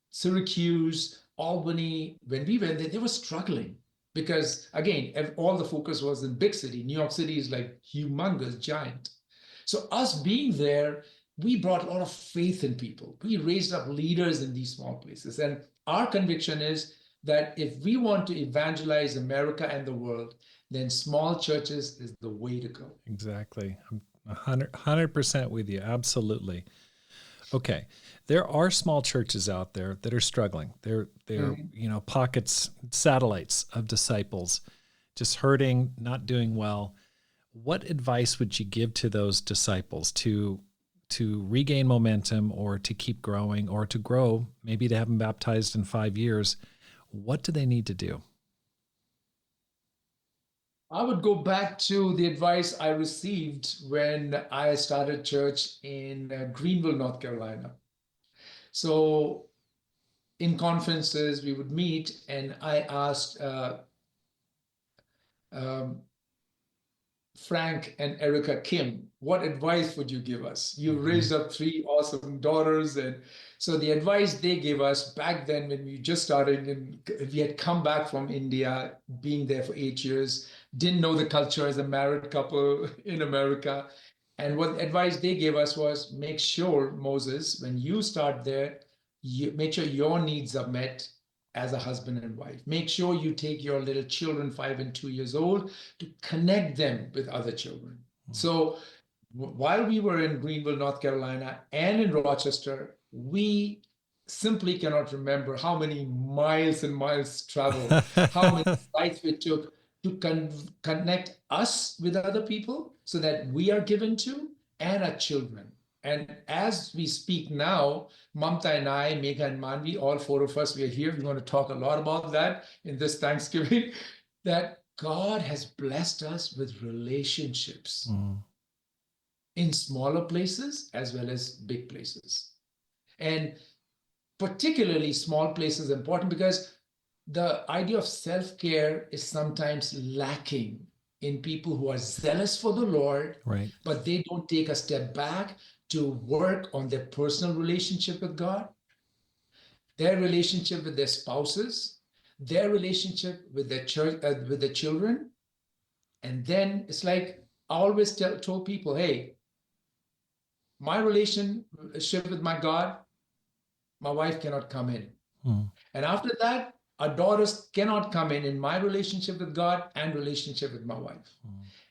Syracuse, Albany, when we went there, they were struggling because, again, all the focus was in big city. New York City is like humongous, giant. So us being there, we brought a lot of faith in people. We raised up leaders in these small places. And our conviction is that if we want to evangelize America and the world, then small churches is the way to go. Exactly. I'm 100% with you. Absolutely. Okay. There are small churches out there that are struggling. They're pockets, satellites of disciples, just hurting, not doing well. What advice would you give to those disciples to regain momentum or to keep growing or to grow? Maybe they haven't baptized in 5 years. What do they need to do? I would go back to the advice I received when I started church in Greenville, North Carolina. So in conferences, we would meet, and I asked um, Frank and Erica Kim, what advice would you give us? You raised up three awesome daughters. And so the advice they gave us back then when we just started, and we had come back from India, being there for 8 years, didn't know the culture as a married couple in America. And what advice they gave us was make sure, Moses, when you start there, you make sure your needs are met as a husband and wife. Make sure you take your little children, 5 and 2 years old, to connect them with other children. So while we were in Greenville, North Carolina, and in Rochester, we simply cannot remember how many miles and miles traveled, how many flights we took to connect us with other people so that we are given to and our children. And as we speak now, Mamta and I, Megha and Manvi, all four of us, we are here. We're going to talk a lot about that in this Thanksgiving, that God has blessed us with relationships in smaller places as well as big places. And particularly small places are important because the idea of self-care is sometimes lacking in people who are zealous for the Lord, Right. but they don't take a step back to work on their personal relationship with God, their relationship with their spouses, their relationship with their church, with their children. And then it's like I always told people, hey, my relationship with my God, my wife cannot come in. And after that, our daughters cannot come in my relationship with God and relationship with my wife.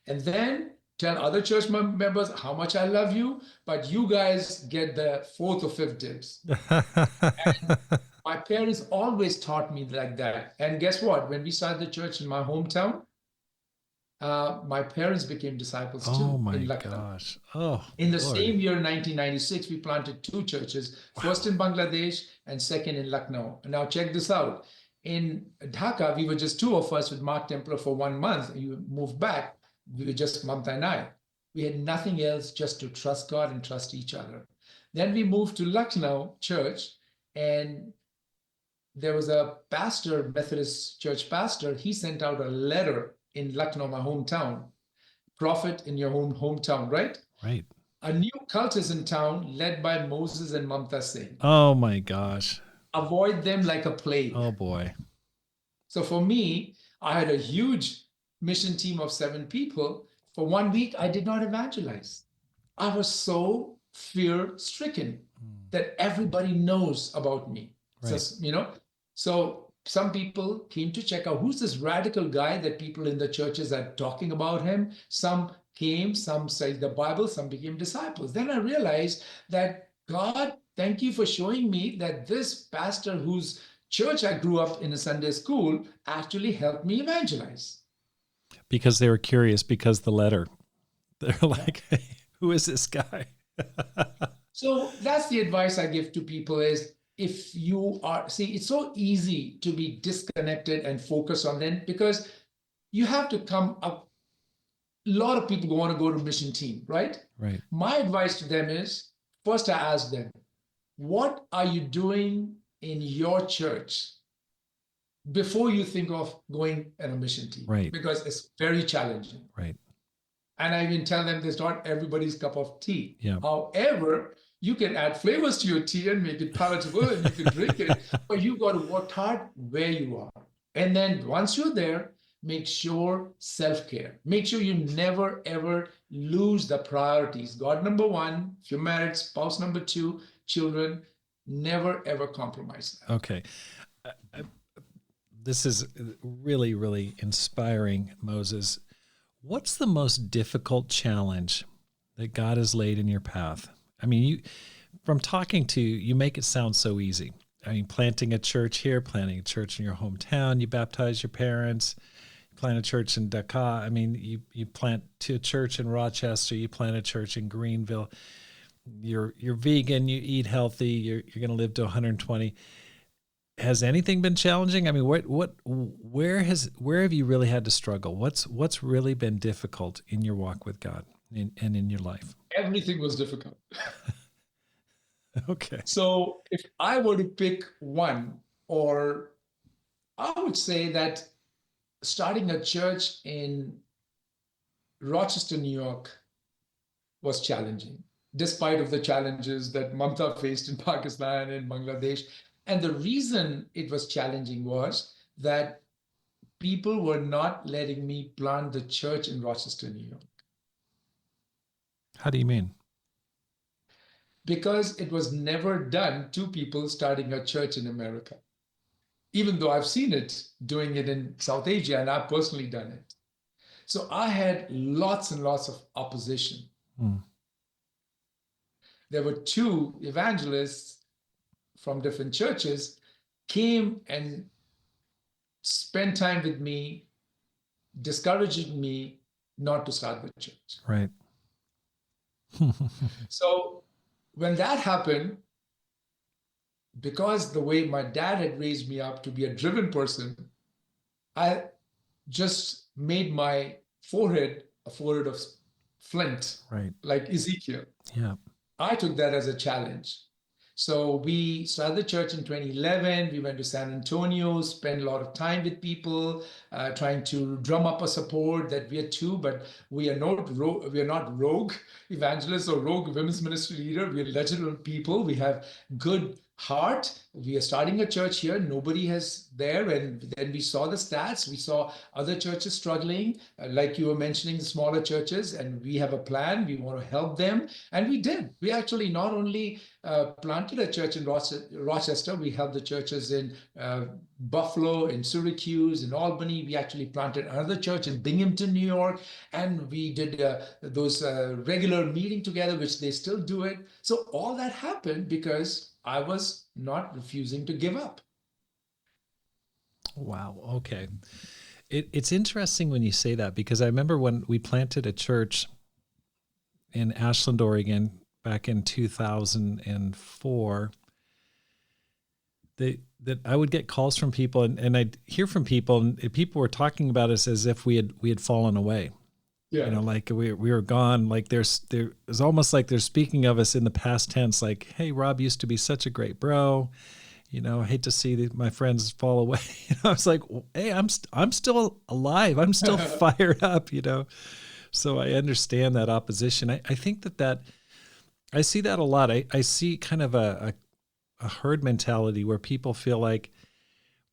And then tell other church members how much I love you, but you guys get the fourth or fifth dibs. And my parents always taught me like that. And guess what? When we started the church in my hometown, my parents became disciples Oh too my in Lucknow. gosh. Oh, In the Lord. same year, 1996, we planted two churches, first in Bangladesh and second in Lucknow. And now check this out. In Dhaka, we were just two of us with Mark Templar for 1 month. You moved back. We were just Mamta and I. We had nothing else just to trust God and trust each other. Then we moved to Lucknow church, and there was a pastor, Methodist church pastor. He sent out a letter in Lucknow, my hometown. Prophet in your hometown, right? Right. A new cult is in town led by Moses and Mamta Singh. Oh my gosh. Avoid them like a plague. Oh boy. So for me, I had a huge mission team of 7 people. For 1 week, I did not evangelize. I was so fear stricken that everybody knows about me. Right. So some people came to check out who's this radical guy that people in the churches are talking about him. Some came, some studied the Bible, some became disciples. Then I realized that God, thank you for showing me that this pastor whose church I grew up in a Sunday school actually helped me evangelize. Because they were curious because the letter. They're like, hey, who is this guy? So that's the advice I give to people is if you are, see, it's so easy to be disconnected and focus on them because you have to come up. A lot of people want to go to mission team, right? Right. My advice to them is first I ask them, what are you doing in your church before you think of going on a mission team? Right. Because it's very challenging. Right. And I even tell them there's not everybody's cup of tea. Yeah. However, you can add flavors to your tea and make it palatable and you can drink it, but you've got to work hard where you are. And then once you're there, make sure self-care. Make sure you never, ever lose the priorities. God number 1, if you're married, spouse number 2, children, never, ever compromise that. Okay. This is really, really inspiring, Moses. What's the most difficult challenge that God has laid in your path? I mean, from talking to you, you make it sound so easy. I mean, planting a church here, planting a church in your hometown, you baptize your parents, you plant a church in Dhaka. I mean, you plant a church in Rochester, you plant a church in Greenville. You're vegan, you eat healthy, you're going to live to 120. Has anything been challenging? I mean, where have you really had to struggle? What's really been difficult in your walk with God and in your life? Everything was difficult. Okay. So if I were to pick one, or I would say that starting a church in Rochester, New York was challenging, despite of the challenges that Mamta faced in Pakistan and Bangladesh. And the reason it was challenging was that people were not letting me plant the church in Rochester, New York. How do you mean? Because it was never done to people starting a church in America, even though I've seen it doing it in South Asia and I've personally done it. So I had lots and lots of opposition. There were 2 evangelists from different churches came and spent time with me discouraging me not to start the church. Right. So when that happened, because the way my dad had raised me up to be a driven person, I just made my forehead a forehead of flint, Right. like Ezekiel. Yeah. I took that as a challenge. So we started the church in 2011. We went to San Antonio, spent a lot of time with people, trying to drum up a support that we are too, but we are not rogue evangelists or rogue women's ministry leader. We are legitimate people. We have good heart. We are starting a church here. Nobody has there. And then we saw the stats. We saw other churches struggling, like you were mentioning, the smaller churches, and we have a plan. We want to help them. And we did. We actually not only planted a church in Rochester, we helped the churches in Buffalo, in Syracuse, in Albany. We actually planted another church in Binghamton, New York, and we did those regular meeting together, which they still do it. So all that happened because I was not refusing to give up. Wow. Okay. It's interesting when you say that, because I remember when we planted a church in Ashland, Oregon, back in 2004, that I would get calls from people, and I'd hear from people, and people were talking about us as if we had fallen away. Yeah. You know, like we were gone. Like there's almost like they're speaking of us in the past tense. Like, hey, Rob used to be such a great bro. You know, I hate to see my friends fall away. I was like, hey, I'm still alive. I'm still fired up. You know, so I understand that opposition. I think that I see that a lot. I see kind of a herd mentality where people feel like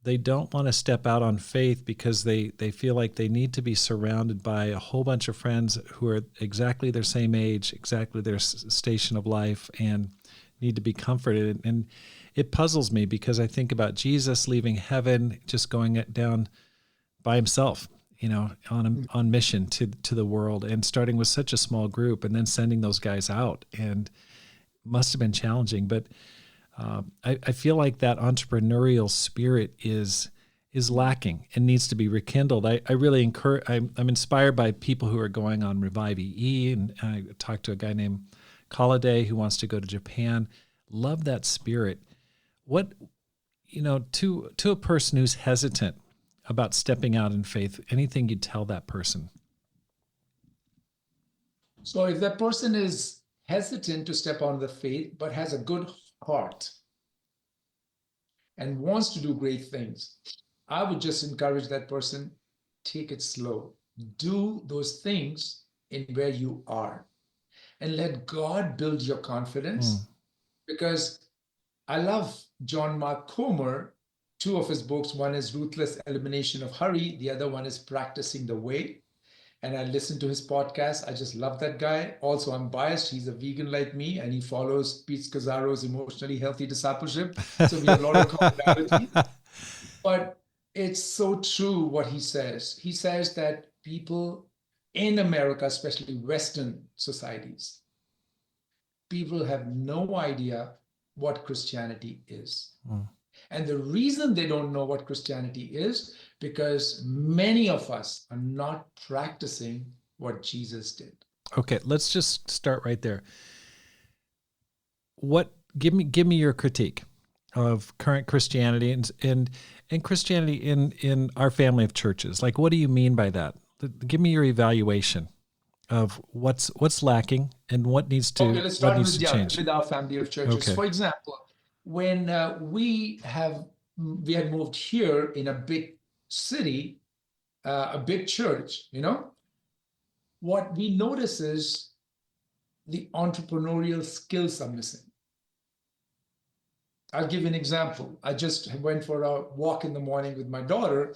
they don't want to step out on faith because they feel like they need to be surrounded by a whole bunch of friends who are exactly their same age, exactly their station of life, and need to be comforted. And it puzzles me because I think about Jesus leaving heaven, just going down by himself, you know, on mission to the world, and starting with such a small group and then sending those guys out. And must have been challenging, but I feel like that entrepreneurial spirit is lacking and needs to be rekindled. I really encourage. I'm inspired by people who are going on Revive EE, and I talked to a guy named Kaladay who wants to go to Japan. Love that spirit. What, you know, to a person who's hesitant about stepping out in faith, anything you'd tell that person? So if that person is hesitant to step on the faith, but has a good heart and wants to do great things, I would just encourage that person, take it slow. Do those things in where you are and let God build your confidence. Because I love John Mark Comer, two of his books. One is Ruthless Elimination of Hurry. The other one is Practicing the Way. And I listen to his podcast. I just love that guy. Also, I'm biased. He's a vegan like me, and he follows Pete Scazzaro's Emotionally Healthy Discipleship. So we have a lot of commonality. But it's so true what he says. He says that people in America, especially Western societies, people have no idea what Christianity is. And the reason they don't know what Christianity is, because many of us are not practicing what Jesus did. Okay, let's just start right there. Give me your critique of current Christianity and Christianity in our family of churches. Like, what do you mean by that? Give me your evaluation of what's lacking and what needs to Okay, let's start change with our family of churches. Okay. For example, when we had moved here in a big city, a big church, you know, what we notice is the entrepreneurial skills are missing. I'll give you an example. I just went for a walk in the morning with my daughter,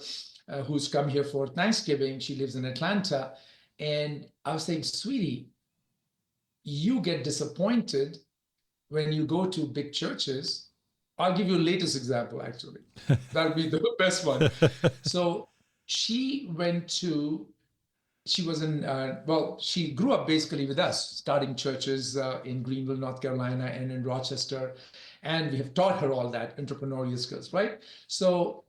who's come here for Thanksgiving. She lives in Atlanta. And I was saying, sweetie, you get disappointed when you go to big churches. I'll give you a latest example, actually. That'll be the best one. So she was in, she grew up basically with us, starting churches in Greenville, North Carolina, and in Rochester. And we have taught her all that entrepreneurial skills, right? So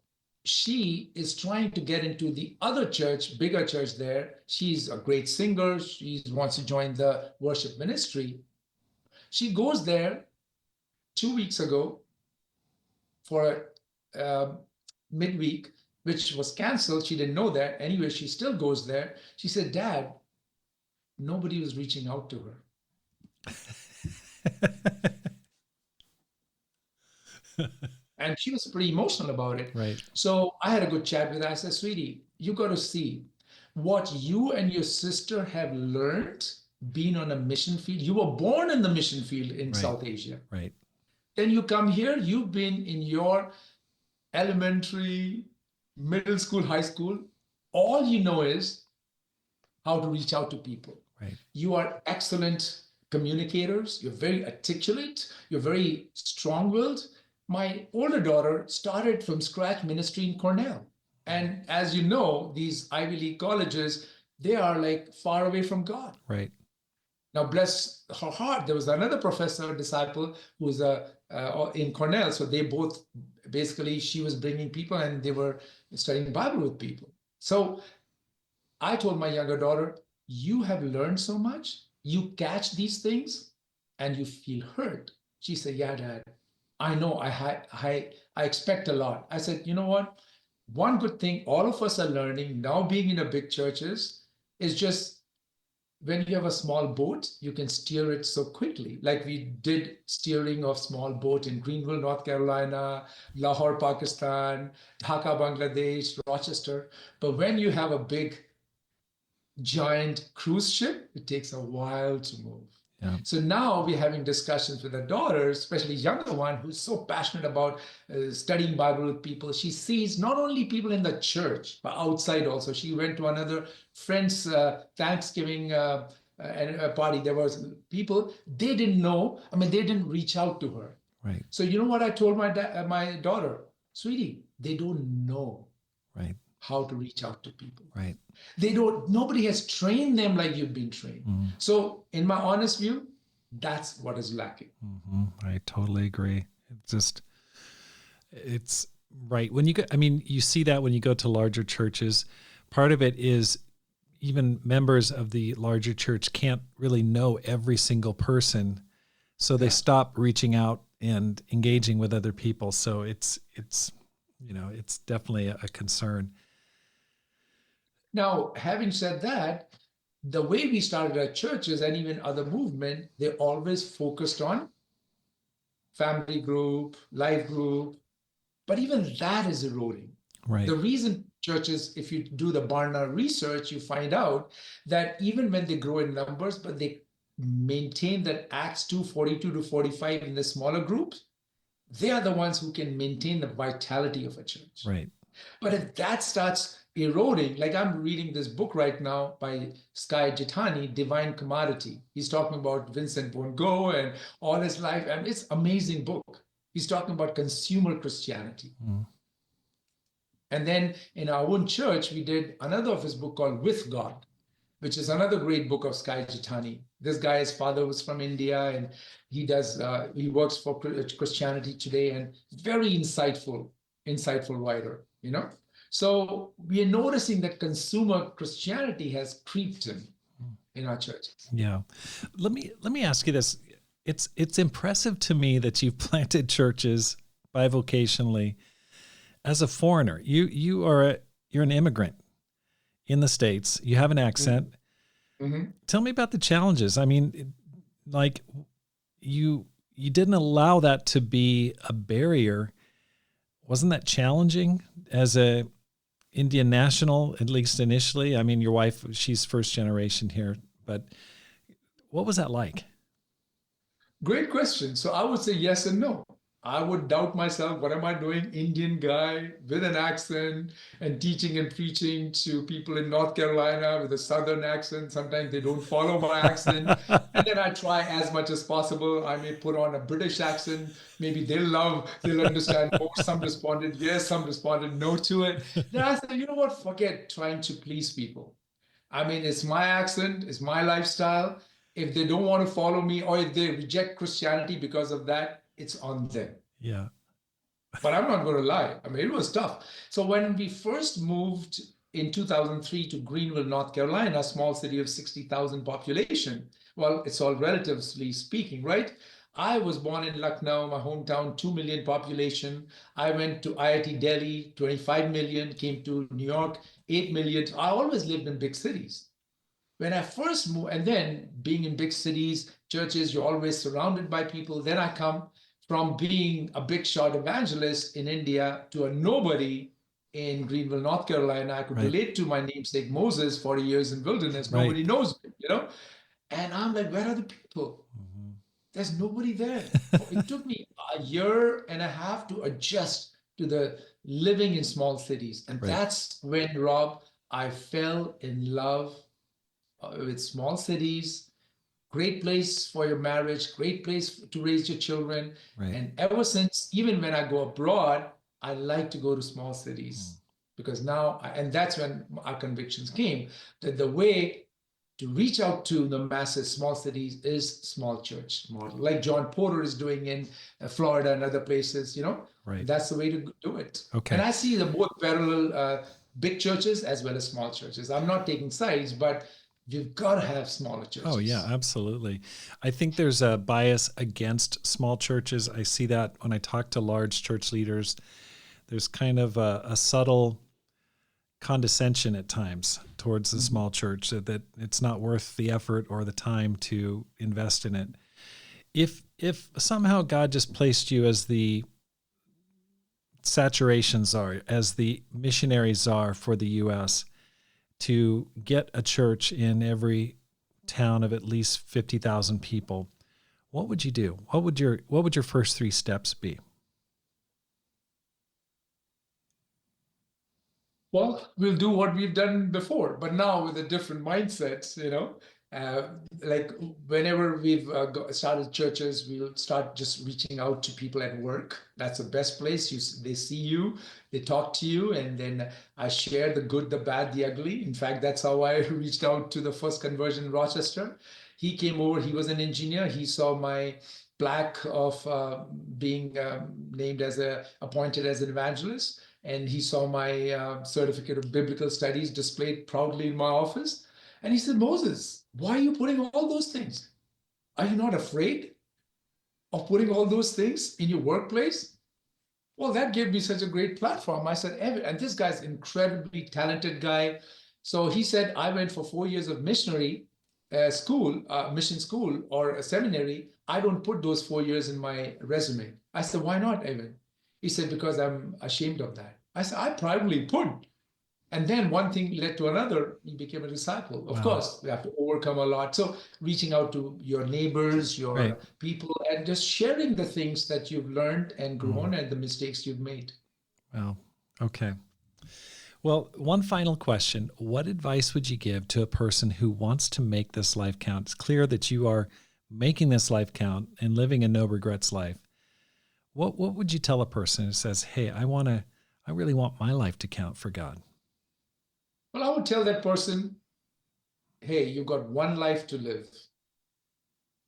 she is trying to get into the other church, bigger church there. She's a great singer. She wants to join the worship ministry. She goes there 2 weeks ago for midweek, which was canceled. She didn't know that. Anyway, she still goes there. She said, Dad, nobody was reaching out to her. And she was pretty emotional about it. Right. So I had a good chat with her. I said, sweetie, you got to see what you and your sister have learned being on a mission field. You were born in the mission field in South Asia. Right. Then you come here, you've been in your elementary, middle school, high school. All you know is how to reach out to people. Right. You are excellent communicators. You're very articulate. You're very strong-willed. My older daughter started from scratch ministry in Cornell. And as you know, these Ivy League colleges, they are like far away from God. Right. Now, bless her heart, there was another professor, disciple, who was in Cornell. So they both, basically, she was bringing people and they were studying the Bible with people. So I told my younger daughter, you have learned so much. You catch these things and you feel hurt. She said, yeah, Dad, I know I expect a lot. I said, you know what? One good thing all of us are learning now being in a big churches is just when you have a small boat, you can steer it so quickly. Like we did steering of small boat in Greenville, North Carolina, Lahore, Pakistan, Dhaka, Bangladesh, Rochester. But when you have a big, giant cruise ship, it takes a while to move. Yeah. So now we're having discussions with her daughters, especially younger one who's so passionate about studying Bible with people. She sees not only people in the church, but outside also. She went to another friend's Thanksgiving party. There was people, they didn't know. I mean, they didn't reach out to her. Right. So you know what I told my daughter? Sweetie, they don't know how to reach out to people. Right. Nobody has trained them like you've been trained. Mm-hmm. So in my honest view, that's what is lacking. Mm-hmm. I totally agree. It's right. When you go, you see that when you go to larger churches, part of it is even members of the larger church can't really know every single person. So they stop reaching out and engaging with other people. So it's definitely a concern. Now, having said that, the way we started our churches and even other movement, they always focused on family group, life group, but even that is eroding. Right. The reason churches, if you do the Barna research, you find out that even when they grow in numbers, but they maintain that Acts 2:42 to 45 in the smaller groups, they are the ones who can maintain the vitality of a church. Right. But if that starts eroding, like I'm reading this book right now by Sky Jitani, Divine Commodity. He's talking about Vincent Van Gogh and all his life. And it's an amazing book. He's talking about consumer Christianity. Mm. And then in our own church, we did another of his book called With God, which is another great book of Sky Jitani. This guy's father was from India, and he works for Christianity Today, and very insightful writer, So we are noticing that consumer Christianity has creeped in our churches. Yeah. Let me ask you this. It's impressive to me that you've planted churches bivocationally as a foreigner. You're an immigrant in the States. You have an accent. Mm-hmm. Tell me about the challenges. I mean, like you didn't allow that to be a barrier. Wasn't that challenging as a Indian national, at least initially? I mean, your wife, she's first generation here, but what was that like? Great question. So I would say yes and no. I would doubt myself. What am I doing? Indian guy with an accent and teaching and preaching to people in North Carolina with a Southern accent. Sometimes they don't follow my accent. And then I try as much as possible. I may put on a British accent. Maybe they'll understand more. Some responded yes, some responded no to it. Then I said, you know what? Forget trying to please people. I mean, it's my accent, it's my lifestyle. If they don't want to follow me or if they reject Christianity because of that, it's on them. Yeah. But I'm not going to lie. I mean, it was tough. So when we first moved in 2003 to Greenville, North Carolina, a small city of 60,000 population, well, it's all relatively speaking, right? I was born in Lucknow, my hometown, 2 million population. I went to IIT Delhi, 25 million, came to New York, 8 million. I always lived in big cities. When I first moved, and then being in big cities, churches, you're always surrounded by people. Then I come from being a big shot evangelist in India to a nobody in Greenville, North Carolina. I could Right. relate to my namesake Moses, 40 years in wilderness. Right. Nobody knows me, you know? And I'm like, where are the people? Mhm. There's nobody there. It took me a year and a half to adjust to the living in small cities. And Right. that's when, Rob, I fell in love with small cities, great place for your marriage, great place to raise your children. Right. And ever since, even when I go abroad, I like to go to small Mm. cities because now, and that's when our convictions came that the way to reach out to the masses, small cities, is small church model, like John Porter is doing in Florida and other places, Right. that's the way to do it. And Okay. I see the both parallel big churches as well as small churches. I'm not taking sides, but you've got to have smaller Oh, yeah, churches. absolutely. I think there's a bias against small churches. I see that when I talk to large church leaders. There's kind of a subtle condescension at times towards the Mhm. small church that it's not worth the effort or the time to invest in it. If somehow God just placed you as the saturation czar, as the missionary czar for the U.S., to get a church in every town of at least 50,000 people, what would you do? What would your first three steps be? Well, we'll do what we've done before, but now with a different mindset. Uh, like whenever we've started churches, we'll start just reaching out to people at work. That's the best place. They see you, they talk to you, and then I share the good, the bad, the ugly. In fact, that's how I reached out to the first conversion in Rochester. He came over. He was an engineer. He saw my plaque of being named as appointed as an evangelist, and he saw my certificate of biblical studies displayed proudly in my office. And he said, Moses, why are you putting all those things? Are you not afraid of putting all those things in your workplace? Well, that gave me such a great platform. I said, and this guy's incredibly talented guy. So he said, I went for 4 years of missionary school, mission school, or a seminary. I don't put those 4 years in my resume. I said, why not, Evan? He said, because I'm ashamed of that. I said, I proudly put. And then one thing led to another. He became a disciple. Of Wow. course, we have to overcome a lot. So reaching out to your neighbors, Right. your people, and just sharing the things that you've learned and Mm. grown and the mistakes you've made. Wow. Okay. Well, one final question. What advice would you give to a person who wants to make this life count? It's clear that you are making this life count and living a no regrets life. What would you tell a person who says, "Hey, I really want my life to count for God"? Well, I would tell that person, hey, you've got one life to live.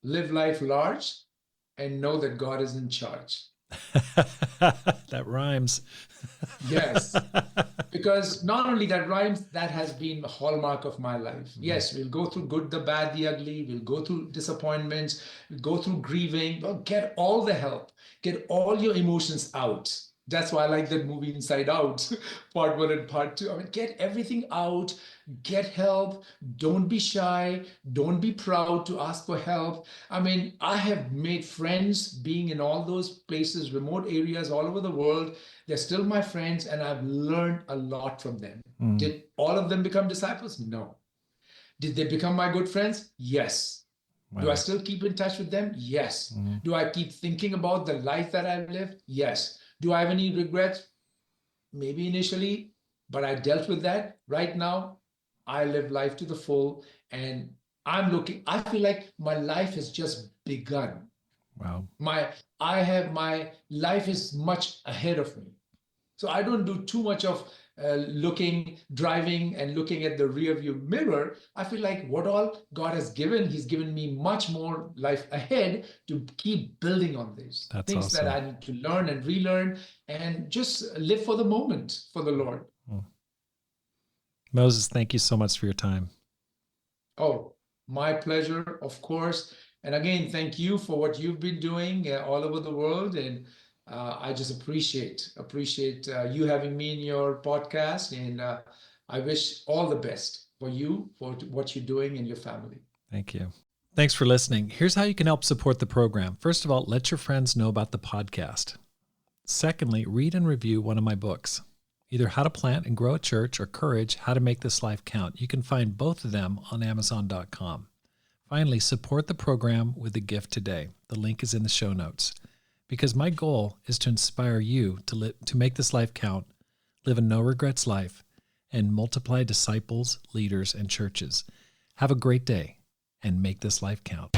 Live life large and know that God is in charge. That rhymes. Yes. Because not only that rhymes, that has been the hallmark of my life. Mhm. Yes, we'll go through good, the bad, the ugly. We'll go through disappointments. We'll go through grieving. But get all the help. Get all your emotions out. That's why I like that movie Inside Out, part one and part two. I mean, get everything out, get help. Don't be shy. Don't be proud to ask for help. I mean, I have made friends being in all those places, remote areas all over the world. They're still my friends, and I've learned a lot from them. Mm. Did all of them become disciples? No. Did they become my good friends? Yes. Do I Wow. still keep in touch with them? Yes. Mhm. Do I keep thinking about the life that I've lived? Yes. Do I have any regrets? Maybe initially, but I dealt with that. Right now, I live life to the full, and I feel like my life has just begun. Wow. My life is much ahead of me. So I don't do too much of driving and looking at the rear view mirror. I feel like what all God has given, He's given me much more life ahead to keep building on these That's things that awesome. I need to learn and relearn and just live for the moment for the Lord. Moses, thank you so much for your time. Oh, my pleasure, of course. And again, thank you for what you've been doing all over the world. And I just appreciate you having me in your podcast. And I wish all the best for you, for what you're doing and your family. Thank you. Thanks for listening. Here's how you can help support the program. First of all, let your friends know about the podcast. Secondly, read and review one of my books, either How to Plant and Grow a Church or Courage, How to Make This Life Count. You can find both of them on Amazon.com. Finally, support the program with a gift today. The link is in the show notes. Because my goal is to inspire you to make this life count, live a no regrets life, and multiply disciples, leaders, and churches. Have a great day and make this life count.